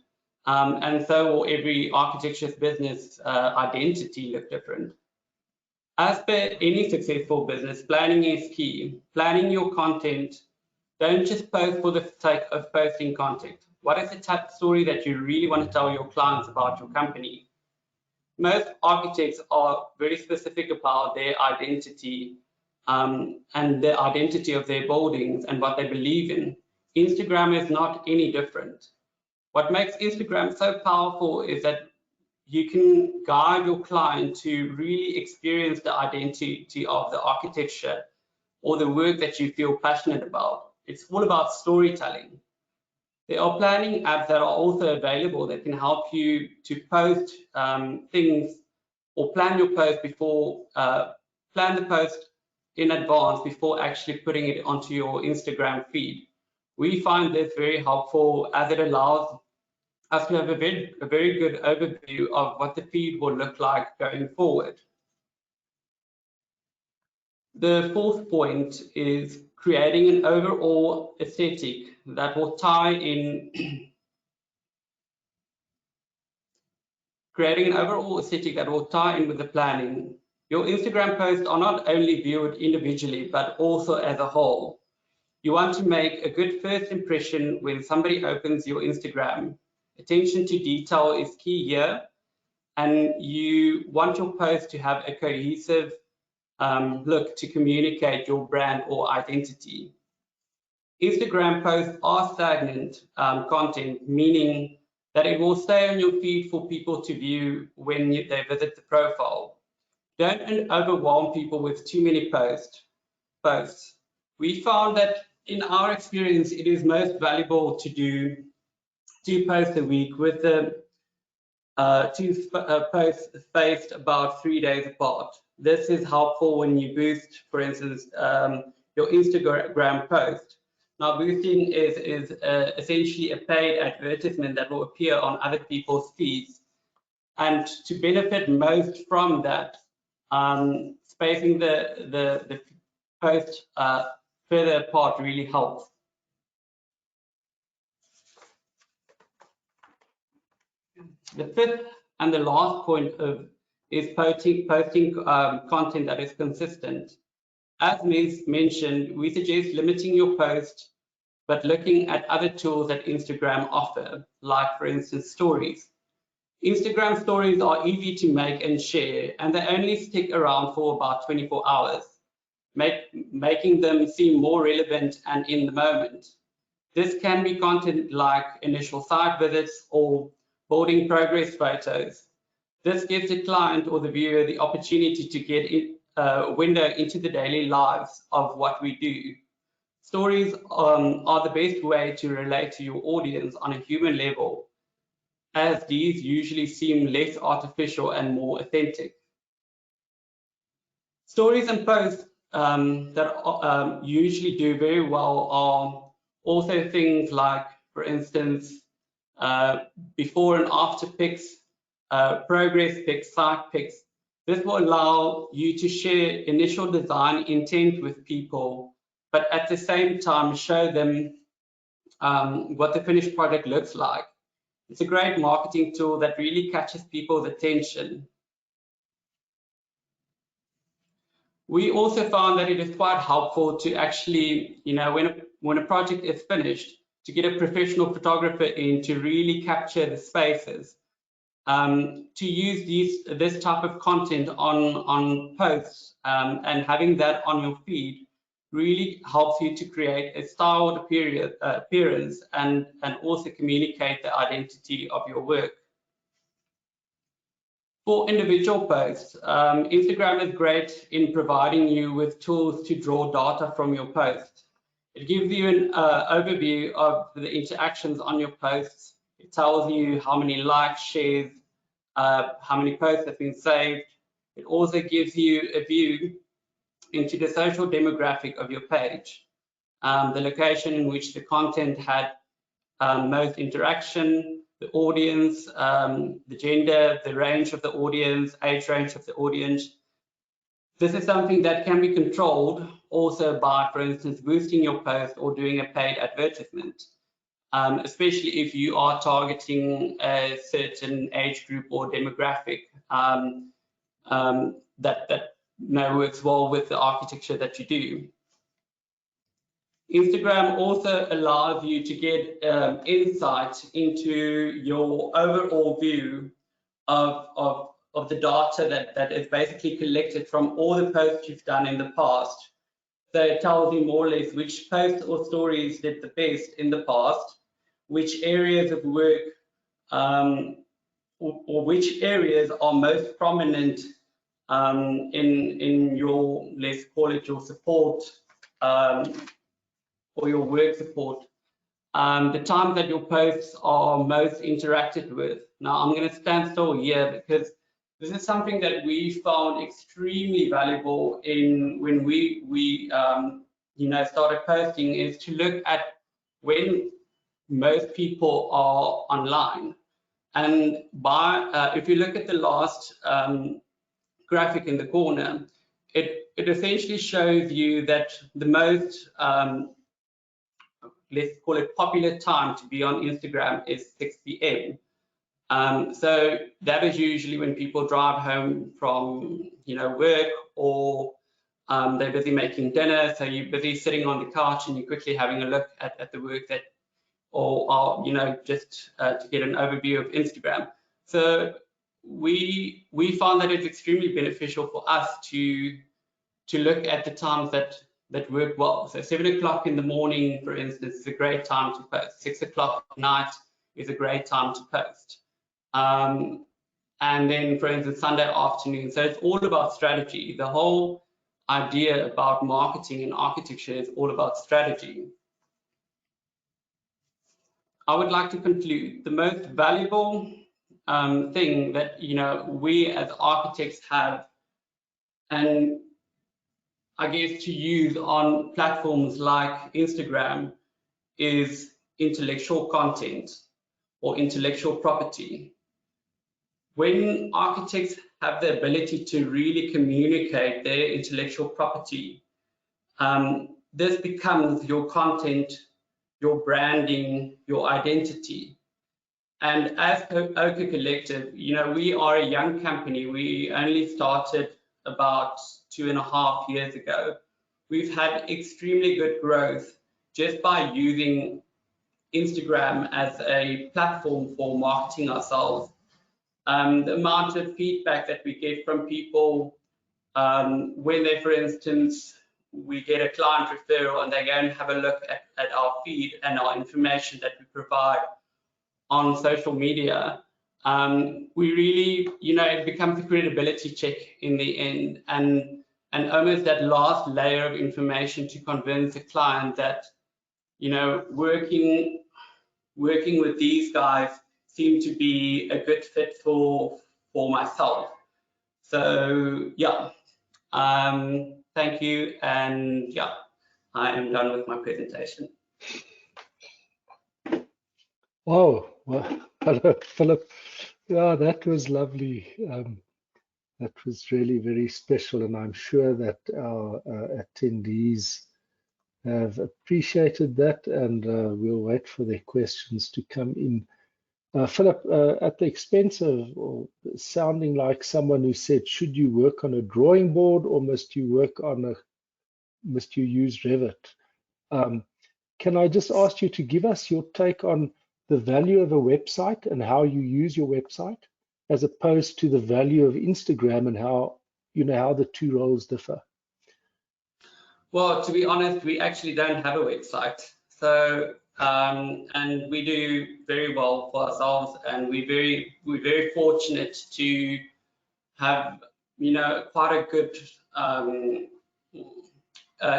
and so will every architecture's business identity look different. As per any successful business, planning is key. Planning your content. Don't just post for the sake of posting content. What is the type of story that you really want to tell your clients about your company? Most architects are very specific about their identity and the identity of their buildings and what they believe in. Instagram is not any different. What makes Instagram so powerful is that you can guide your client to really experience the identity of the architecture or the work that you feel passionate about. It's all about storytelling. There are planning apps that are also available that can help you to post things or plan your post before, plan the post in advance before actually putting it onto your Instagram feed. We find this very helpful as it allows us to have a very good overview of what the feed will look like going forward. The fourth point is creating an overall aesthetic that will tie in with the planning. Your Instagram posts are not only viewed individually, but also as a whole. You want to make a good first impression when somebody opens your Instagram. Attention to detail is key here, and you want your post to have a cohesive look to communicate your brand or identity. Instagram posts are stagnant content, meaning that it will stay on your feed for people to view when they visit the profile. Don't overwhelm people with too many posts. We found that in our experience, it is most valuable to do 2 posts a week with the 2 posts spaced about 3 days apart. This is helpful when you boost, for instance, your Instagram post. Now, boosting is essentially a paid advertisement that will appear on other people's feeds. And to benefit most from that, spacing the post further apart really helps. The fifth and the last point is posting content that is consistent. As mentioned, we suggest limiting your post, but looking at other tools that Instagram offer, like for instance, stories. Instagram stories are easy to make and share, and they only stick around for about 24 hours, making them seem more relevant and in the moment. This can be content like initial site visits or building progress photos. This gives the client or the viewer the opportunity to get a window into the daily lives of what we do. Stories are the best way to relate to your audience on a human level, as these usually seem less artificial and more authentic. Stories and posts that usually do very well are also things like, for instance, before and after pics, progress pics, site pics. This will allow you to share initial design intent with people, but at the same time show them what the finished product looks like. It's a great marketing tool that really catches people's attention. We also found that it is quite helpful to actually, when a project is finished, to get a professional photographer in to really capture the spaces. To use this type of content on posts and having that on your feed really helps you to create a styled appearance and also communicate the identity of your work. For individual posts, Instagram is great in providing you with tools to draw data from your posts. It gives you an overview of the interactions on your posts. It tells you how many likes, shares, how many posts have been saved. It also gives you a view into the social demographic of your page, the location in which the content had most interaction, the audience, the gender, the range of the audience, age range of the audience. This is something that can be controlled also by, for instance, boosting your post or doing a paid advertisement, especially if you are targeting a certain age group or demographic that works well with the architecture that you do. Instagram also allows you to get insight into your overall view of the data that is basically collected from all the posts you've done in the past. So it tells you more or less which posts or stories did the best in the past, which areas of work or which areas are most prominent in your, let's call it your support or your work support, the time that your posts are most interacted with. Now I'm going to stand still here because This is something that we found extremely valuable in when we started posting, is to look at when most people are online. And if you look at the last graphic in the corner, it essentially shows you that the most, let's call it popular time to be on Instagram is 6 p.m. So that is usually when people drive home from work, or they're busy making dinner, so you're busy sitting on the couch and you're quickly having a look at the work that, or just to get an overview of Instagram. So we found that it's extremely beneficial for us to look at the times that work well. So 7 o'clock in the morning, for instance, is a great time to post. 6 o'clock at night is a great time to post. And then, for instance, Sunday afternoon. So it's all about strategy. The whole idea about marketing and architecture is all about strategy. I would like to conclude. The most valuable thing that we as architects have, and I guess to use on platforms like Instagram, is intellectual content or intellectual property. When architects have the ability to really communicate their intellectual property, this becomes your content, your branding, your identity. And as Ochre Collective, we are a young company. We only started about 2.5 years ago. We've had extremely good growth just by using Instagram as a platform for marketing ourselves. The amount of feedback that we get from people when they, for instance, we get a client referral and they go and have a look at our feed and our information that we provide on social media, we really, it becomes a credibility check in the end, and almost that last layer of information to convince a client that, working with these guys seem to be a good fit for myself. So yeah, thank you, and yeah, I am done with my presentation. Oh, well, hello, Philip. Yeah, that was lovely. That was really very special, and I'm sure that our attendees have appreciated that, and we'll wait for their questions to come in. Philip, at the expense of sounding like someone who said, should you work on a drawing board or must you use Revit? Can I just ask you to give us your take on the value of a website and how you use your website, as opposed to the value of Instagram and how the two roles differ? Well, to be honest, we actually don't have a website. So, and we do very well for ourselves, and we're very fortunate to have, quite a good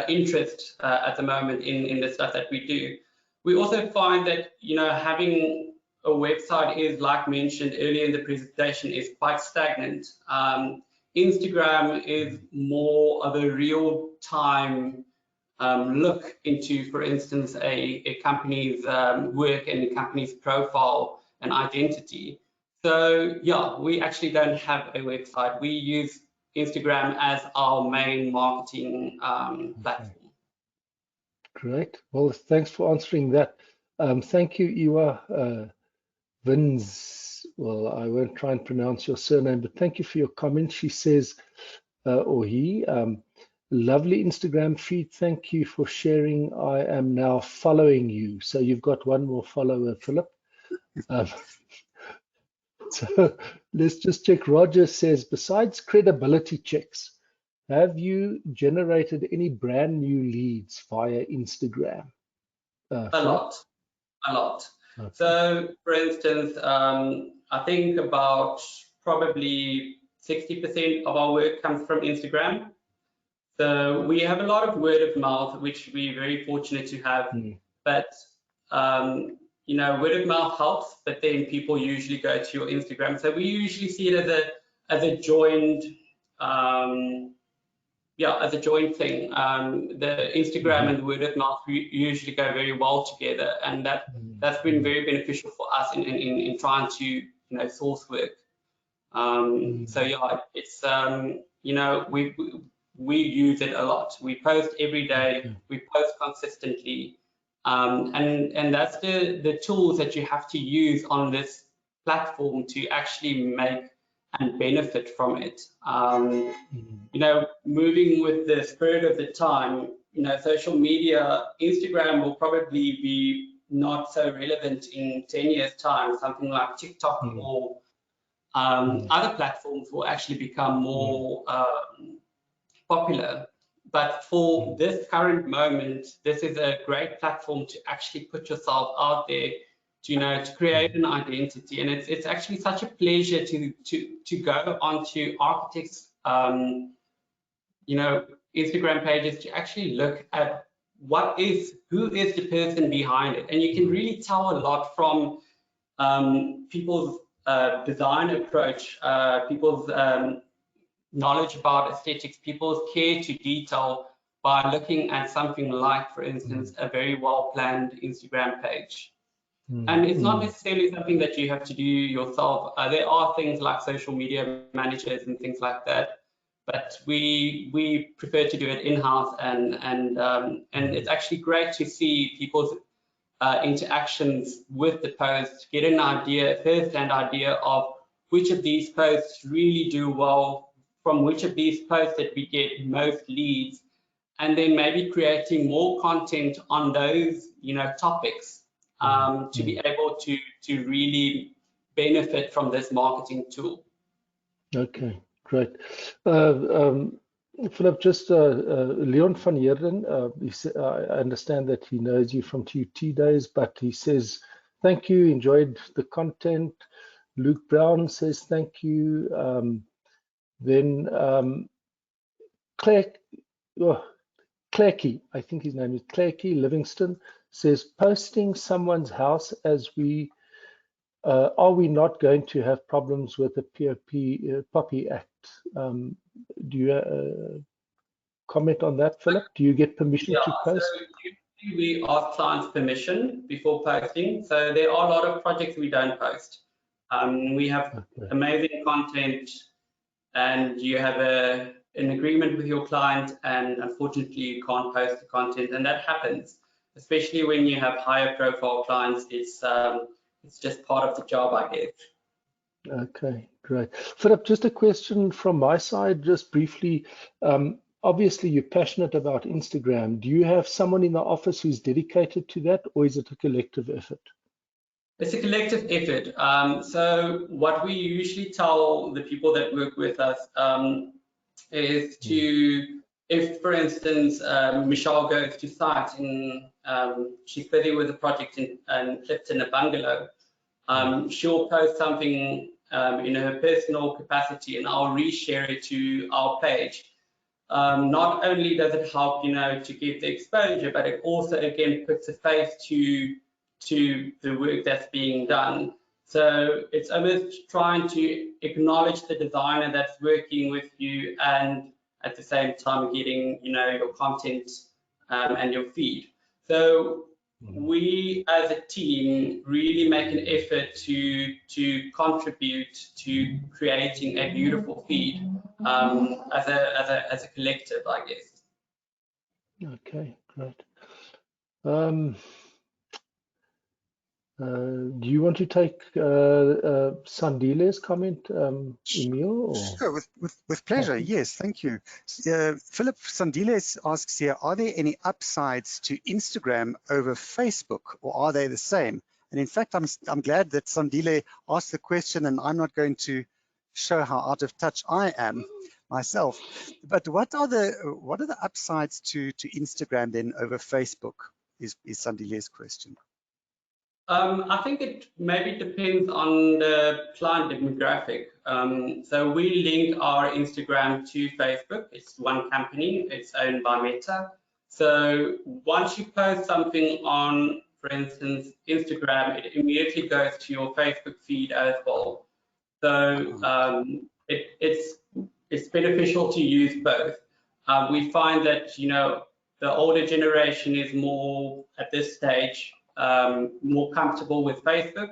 interest at the moment in the stuff that we do. We also find that, having a website is, like mentioned earlier in the presentation, is quite stagnant. Instagram is more of a real-time look into, for instance, a company's work and a company's profile and identity. So yeah, we actually don't have a website. We use Instagram as our main marketing platform. Great. Well, thanks for answering that. Thank you, Iwa Vins. Well, I won't try and pronounce your surname, but thank you for your comment. She says, or he, lovely Instagram feed. Thank you for sharing. I am now following you. So you've got one more follower, Philip. So let's just check. Roger says, besides credibility checks, have you generated any brand new leads via Instagram? A lot. Okay. So, for instance, I think about probably 60% of our work comes from Instagram. So we have a lot of word of mouth, which we're very fortunate to have. But word of mouth helps, but then people usually go to your Instagram. So we usually see it as a joint as a joint thing. The Instagram and the word of mouth usually go very well together, and that's been very beneficial for us in trying to source work. So yeah, it's we use it a lot. We post every day. We post consistently, and that's the tools that you have to use on this platform to actually make and benefit from it. Moving with the spirit of the time, social media, Instagram will probably be not so relevant in 10 years' time. Something like TikTok or other platforms will actually become more popular. But for this current moment, this is a great platform to actually put yourself out there, to create an identity. And it's actually such a pleasure to go onto architects' Instagram pages to actually look at who is the person behind it. And you can really tell a lot from people's design approach, people's knowledge about aesthetics, people's care to detail by looking at something like, for instance, a very well-planned Instagram page. And it's not necessarily something that you have to do yourself. There are things like social media managers and things like that, but we prefer to do it in-house, and it's actually great to see people's interactions with the post, get an idea, first-hand idea of which of these posts really do well, from which of these posts that we get most leads, and then maybe creating more content on those topics to be able to really benefit from this marketing tool. Okay, great. Philip, just Leon van Heerden, I understand that he knows you from TUT days, but he says, thank you, enjoyed the content. Luke Brown says, thank you. Then Clairkey, I think his name is Clairkey Livingston, says, posting someone's house as we are we not going to have problems with the POPI Act? Do you comment on that, Philip? Do you get permission to post? So usually we ask clients permission before posting. So there are a lot of projects we don't post. We have amazing content, and you have an agreement with your client, and unfortunately you can't post the content, and that happens, especially when you have higher profile clients. It's just part of the job, I guess. Okay, great. Philip, just a question from my side, just briefly. Obviously, you're passionate about Instagram. Do you have someone in the office who's dedicated to that, or is it a collective effort? It's a collective effort. So what we usually tell the people that work with us is if, for instance, Michelle goes to site and she's busy with a project in Clifton, a bungalow, she'll post something in her personal capacity, and I'll reshare it to our page. Not only does it help, to get the exposure, but it also again puts a face to the work that's being done. So it's almost trying to acknowledge the designer that's working with you, and at the same time getting your content and your feed. So we as a team really make an effort to contribute to creating a beautiful feed as a collective, I guess. Okay, great. Do you want to take Sandile's comment, Emil? Or? Sure, with pleasure. Yes, thank you. Philip, Sandile asks here, are there any upsides to Instagram over Facebook, or are they the same? And in fact, I'm glad that Sandile asked the question, and I'm not going to show how out of touch I am myself. But what are the upsides to Instagram then over Facebook? Is Sandile's question. I think it maybe depends on the client demographic. So we link our Instagram to Facebook. It's one company. It's owned by Meta. So once you post something on, for instance, Instagram, it immediately goes to your Facebook feed as well. So it's beneficial to use both. We find that, you know, the older generation is more at this stage more comfortable with Facebook,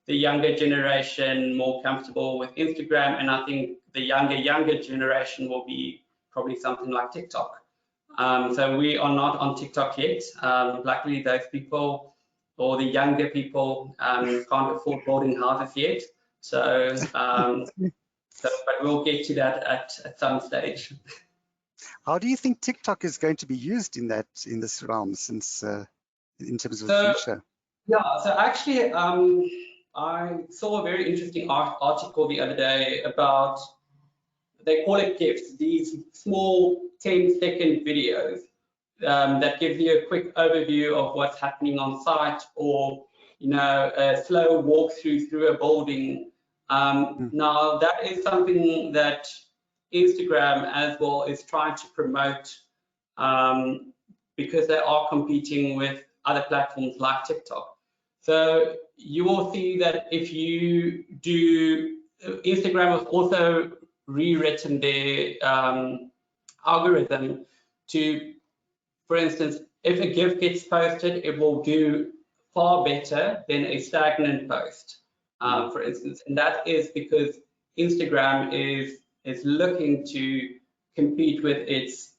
the younger generation more comfortable with Instagram, and I think the younger generation will be probably something like TikTok. So we are not on TikTok yet. Luckily, those people or the younger people can't afford building houses yet. So, but we'll get to that at some stage. How do you think TikTok is going to be used in this realm, since in terms of the future? Yeah, so actually, I saw a very interesting article the other day about, they call it GIFs, these small 10-second videos that give you a quick overview of what's happening on site, or, you know, a slow walkthrough through a building. Now, that is something that Instagram as well is trying to promote, because they are competing with other platforms like TikTok. So you will see that if you do, Instagram has also rewritten their algorithm to, for instance, if a GIF gets posted, it will do far better than a stagnant post, for instance. And that is because Instagram is looking to compete with its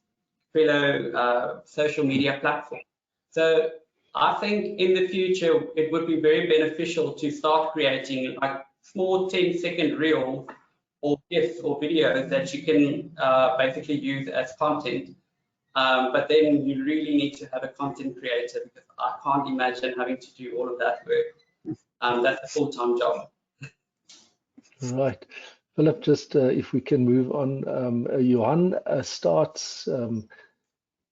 fellow social media platform. So I think in the future, it would be very beneficial to start creating like small 10-second reels or GIFs or videos that you can basically use as content. But then you really need to have a content creator, because I can't imagine having to do all of that work. That's a full-time job. Right. Philip, just if we can move on, Johan starts,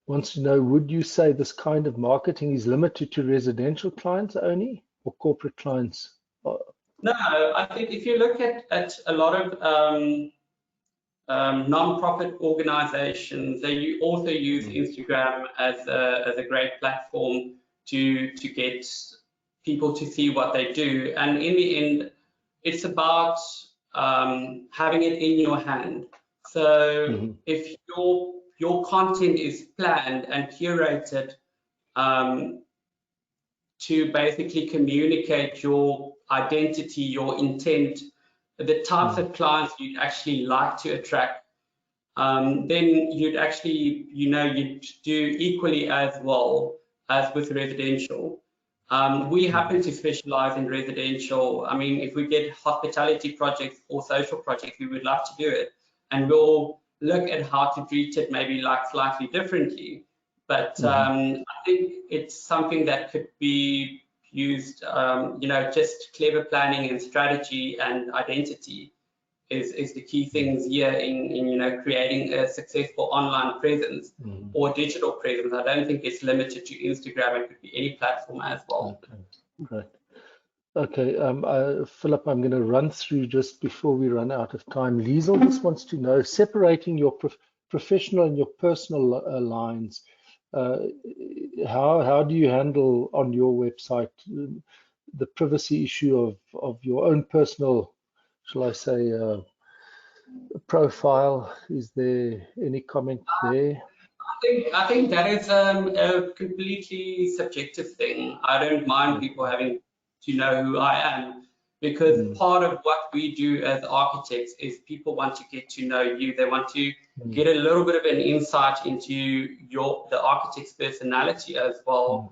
wants to know, would you say this kind of marketing is limited to residential clients only, or corporate clients? No, I think if you look at a lot of non-profit organizations, they also use Instagram as a great platform to get people to see what they do. And in the end, it's about having it in your hand. So if your content is planned and curated to basically communicate your identity, your intent, the types of clients you'd actually like to attract, then you'd actually, you know, you'd do equally as well as with residential. We happen to specialize in residential. I mean, if we get hospitality projects or social projects, we would love to do it. And we'll look at how to treat it maybe like slightly differently. But I think it's something that could be used, you know, just clever planning and strategy and identity is the key things here in you know, creating a successful online presence or digital presence. I don't think it's limited to Instagram. It could be any platform as well. Okay, great. Okay, Philip, I'm going to run through just before we run out of time. Liesel just wants to know, separating your professional and your personal lines, how do you handle on your website the privacy issue of your own personal, shall I say, profile? Is there any comment there? I think that is a completely subjective thing. I don't mind people having to know who I am, because part of what we do as architects is people want to get to know you. They want to get a little bit of an insight into the architect's personality as well.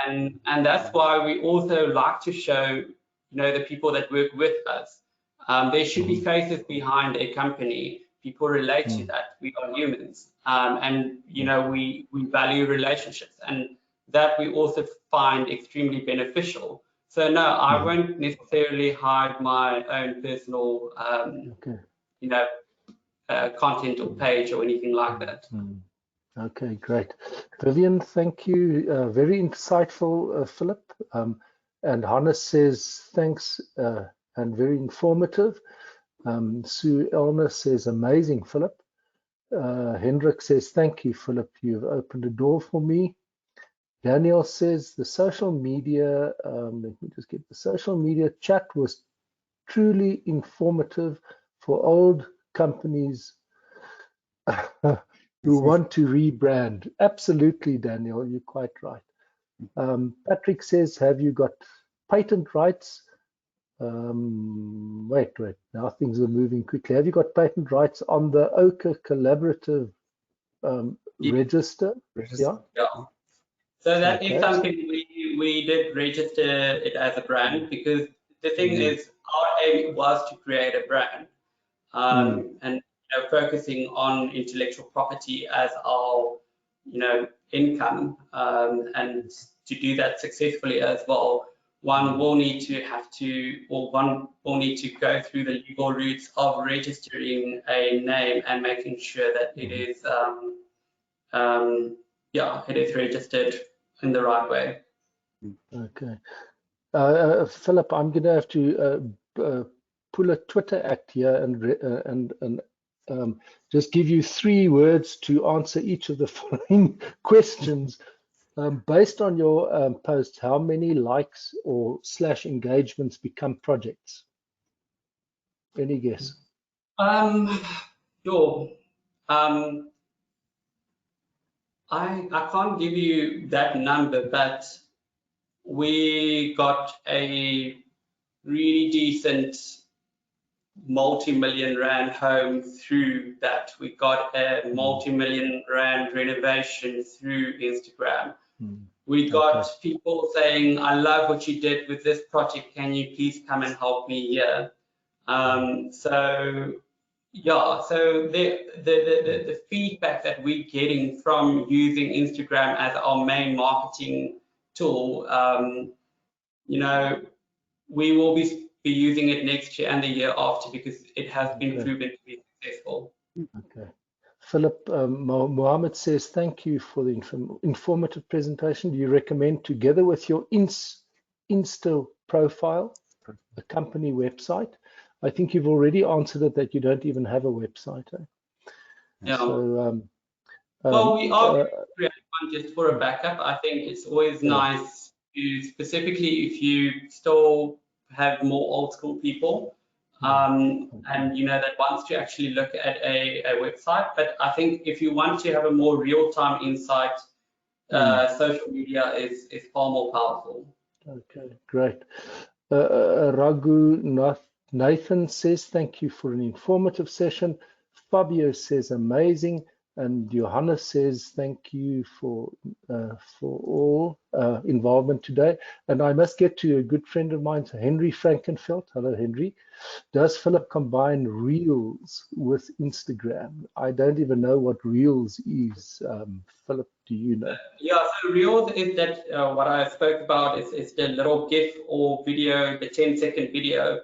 And that's why we also like to show, you know, the people that work with us. There should be faces behind a company. People relate to that. We are humans, and you know, we value relationships, and that we also find extremely beneficial. So no, I won't necessarily hide my own personal, you know, content or page or anything like that. Okay, great. Vivian, thank you. Very insightful, Philip. And Hannes says thanks and very informative. Sue Elner says amazing, Philip. Hendrik says thank you, Philip. You've opened a door for me. Daniel says the social media, let me just get the social media chat was truly informative for old companies who want to rebrand. Absolutely, Daniel, you're quite right. Patrick says, have you got patent rights? Wait, now things are moving quickly. Have you got patent rights on the Ochre Collaborative register? Yeah. So that is something we did register it as a brand, because the thing is, our aim was to create a brand, and focusing on intellectual property as our income, and to do that successfully as well, one will need to go through the legal routes of registering a name and making sure that it is it is registered in the right way. Okay. Philip, I'm going to have to pull a Twitter act here and just give you 3 words to answer each of the following questions. Based on your posts, how many likes or / engagements become projects? Any guess? Sure. I can't give you that number, but we got a really decent multi-million rand home through that. We got a multi-million rand renovation through Instagram. We got people saying, I love what you did with this project. Can you please come and help me here? So yeah, so the feedback that we're getting from using Instagram as our main marketing tool, we will be using it next year and the year after, because it has been proven to be successful. Okay. Philip, Mohammed says, thank you for the informative presentation. Do you recommend, together with your Insta profile, a company website? I think you've already answered it, that you don't even have a website. Yeah. So, well, we are creating one just for a backup. I think it's always nice to, specifically if you still have more old school people, and that wants to actually look at a website. But I think if you want to have a more real-time insight, social media is far more powerful. Okay, great. Raghu Nathan says, thank you for an informative session. Fabio says, amazing. And Johannes says, thank you for all involvement today. And I must get to a good friend of mine, Henry Frankenfeld. Hello, Henry. Does Philip combine Reels with Instagram? I don't even know what Reels is. Philip, do you know? Yeah, so Reels is that what I spoke about is the little GIF or video, the 10-second video.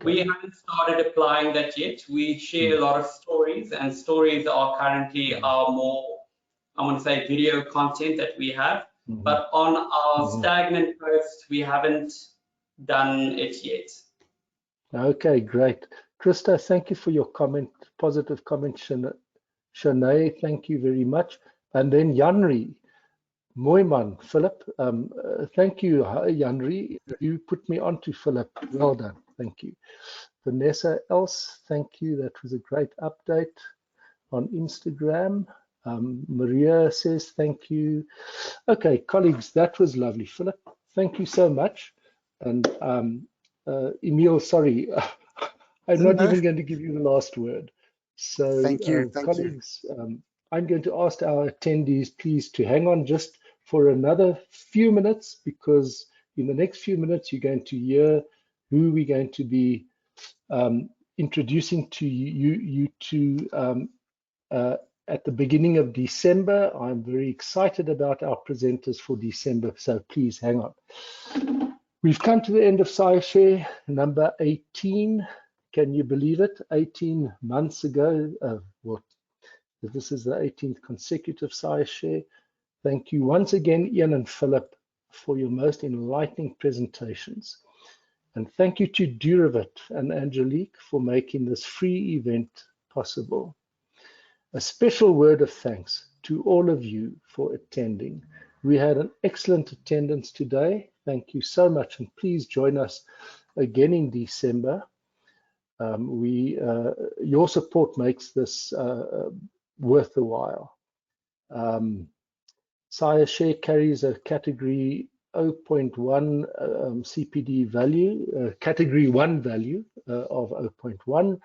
We haven't started applying that yet. We share a lot of stories, and stories are currently our more, I want to say, video content that we have. But on our stagnant posts, we haven't done it yet. Okay, great. Krista, thank you for your comment, positive comment. Shanae, thank you very much. And then Janri, Moiman, Philip, thank you, Janri. You put me on to Philip. Well done, thank you. Vanessa Else, thank you. That was a great update on Instagram. Maria says thank you. Okay, colleagues, that was lovely. Philip, thank you so much. And Emil, sorry, I'm not even going to give you the last word. So, thank you, colleagues, I'm going to ask our attendees, please, to hang on just for another few minutes, because in the next few minutes, you're going to hear who we're going to be introducing to you to at the beginning of December. I'm very excited about our presenters for December, so please hang on. We've come to the end of SAIAshare number 18. Can you believe it? 18 months ago. This is the 18th consecutive SAIAshare. Thank you once again, Ian and Philip, for your most enlightening presentations. And thank you to Duravit and Angelique for making this free event possible. A special word of thanks to all of you for attending. We had an excellent attendance today. Thank you so much, and please join us again in December. Your support makes this worth the while. SAIAshare carries a category 0.1 CPD value, category 1 value of 0.1.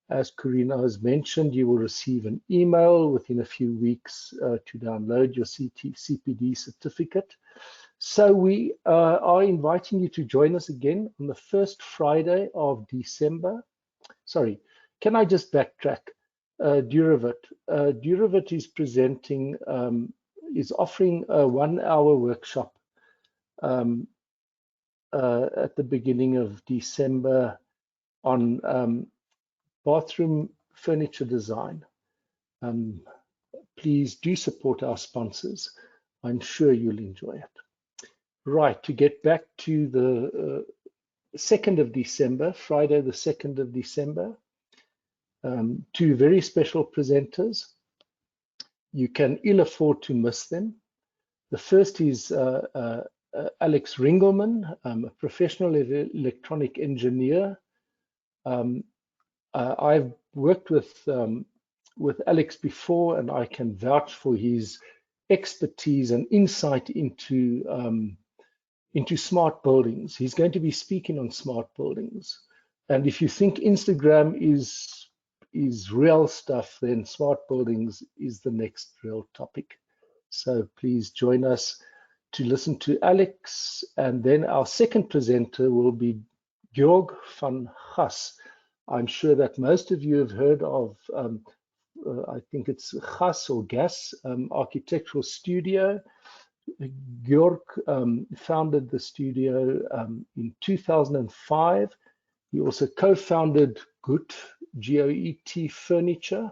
As Karina has mentioned, you will receive an email within a few weeks to download your CPD certificate. So we are inviting you to join us again on the first Friday of December. Sorry, can I just backtrack? Duravit is presenting, is offering a 1-hour workshop at the beginning of December on bathroom furniture design. Please do support our sponsors. I'm sure you'll enjoy it. Right, to get back to the 2nd of December, Friday the 2nd of December, 2 very special presenters. You can ill afford to miss them. The first is Alex Ringelman, a professional electronic engineer. I've worked with Alex before, and I can vouch for his expertise and insight into smart buildings. He's going to be speaking on smart buildings. And if you think Instagram is real stuff, then smart buildings is the next real topic. So please join us to listen to Alex. And then our second presenter will be Georg van Gas. I'm sure that most of you have heard of, I think it's Gas or Gas Architectural Studio. Georg founded the studio in 2005. He also co-founded GOET, G-O-E-T Furniture.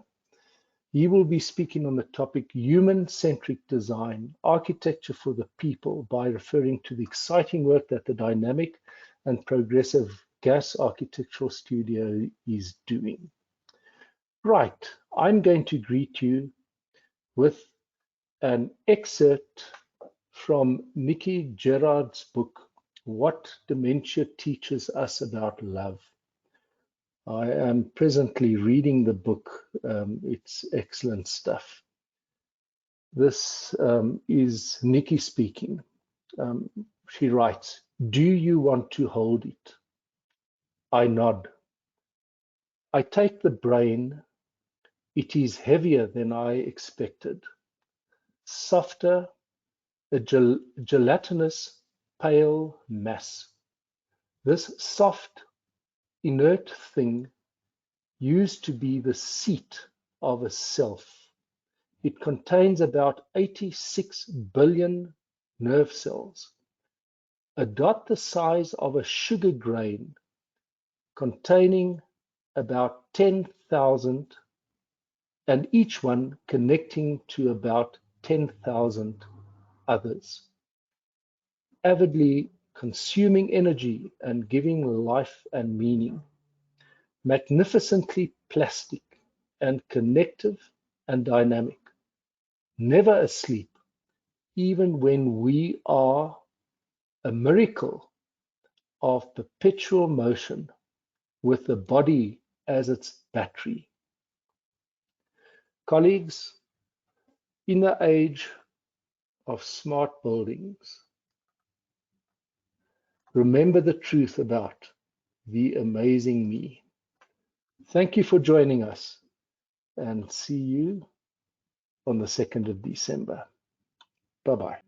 He will be speaking on the topic human-centric design, architecture for the people, by referring to the exciting work that the dynamic and progressive Gas Architectural Studio is doing. Right, I'm going to greet you with an excerpt from Nikki Gerard's book, What Dementia Teaches Us About Love. I am presently reading the book. It's excellent stuff. This is Nikki speaking. She writes, "Do you want to hold it?" I nod. I take the brain. It is heavier than I expected. Softer, a gelatinous, pale mass. This soft, inert thing used to be the seat of a self. It contains about 86 billion nerve cells, a dot the size of a sugar grain, containing about 10,000, and each one connecting to about 10,000 others, avidly consuming energy and giving life and meaning, magnificently plastic and connective and dynamic, never asleep, even when we are a miracle of perpetual motion with the body as its battery. Colleagues, in the age of smart buildings, remember the truth about the amazing me. Thank you for joining us, and see you on the 2nd of December. Bye-bye.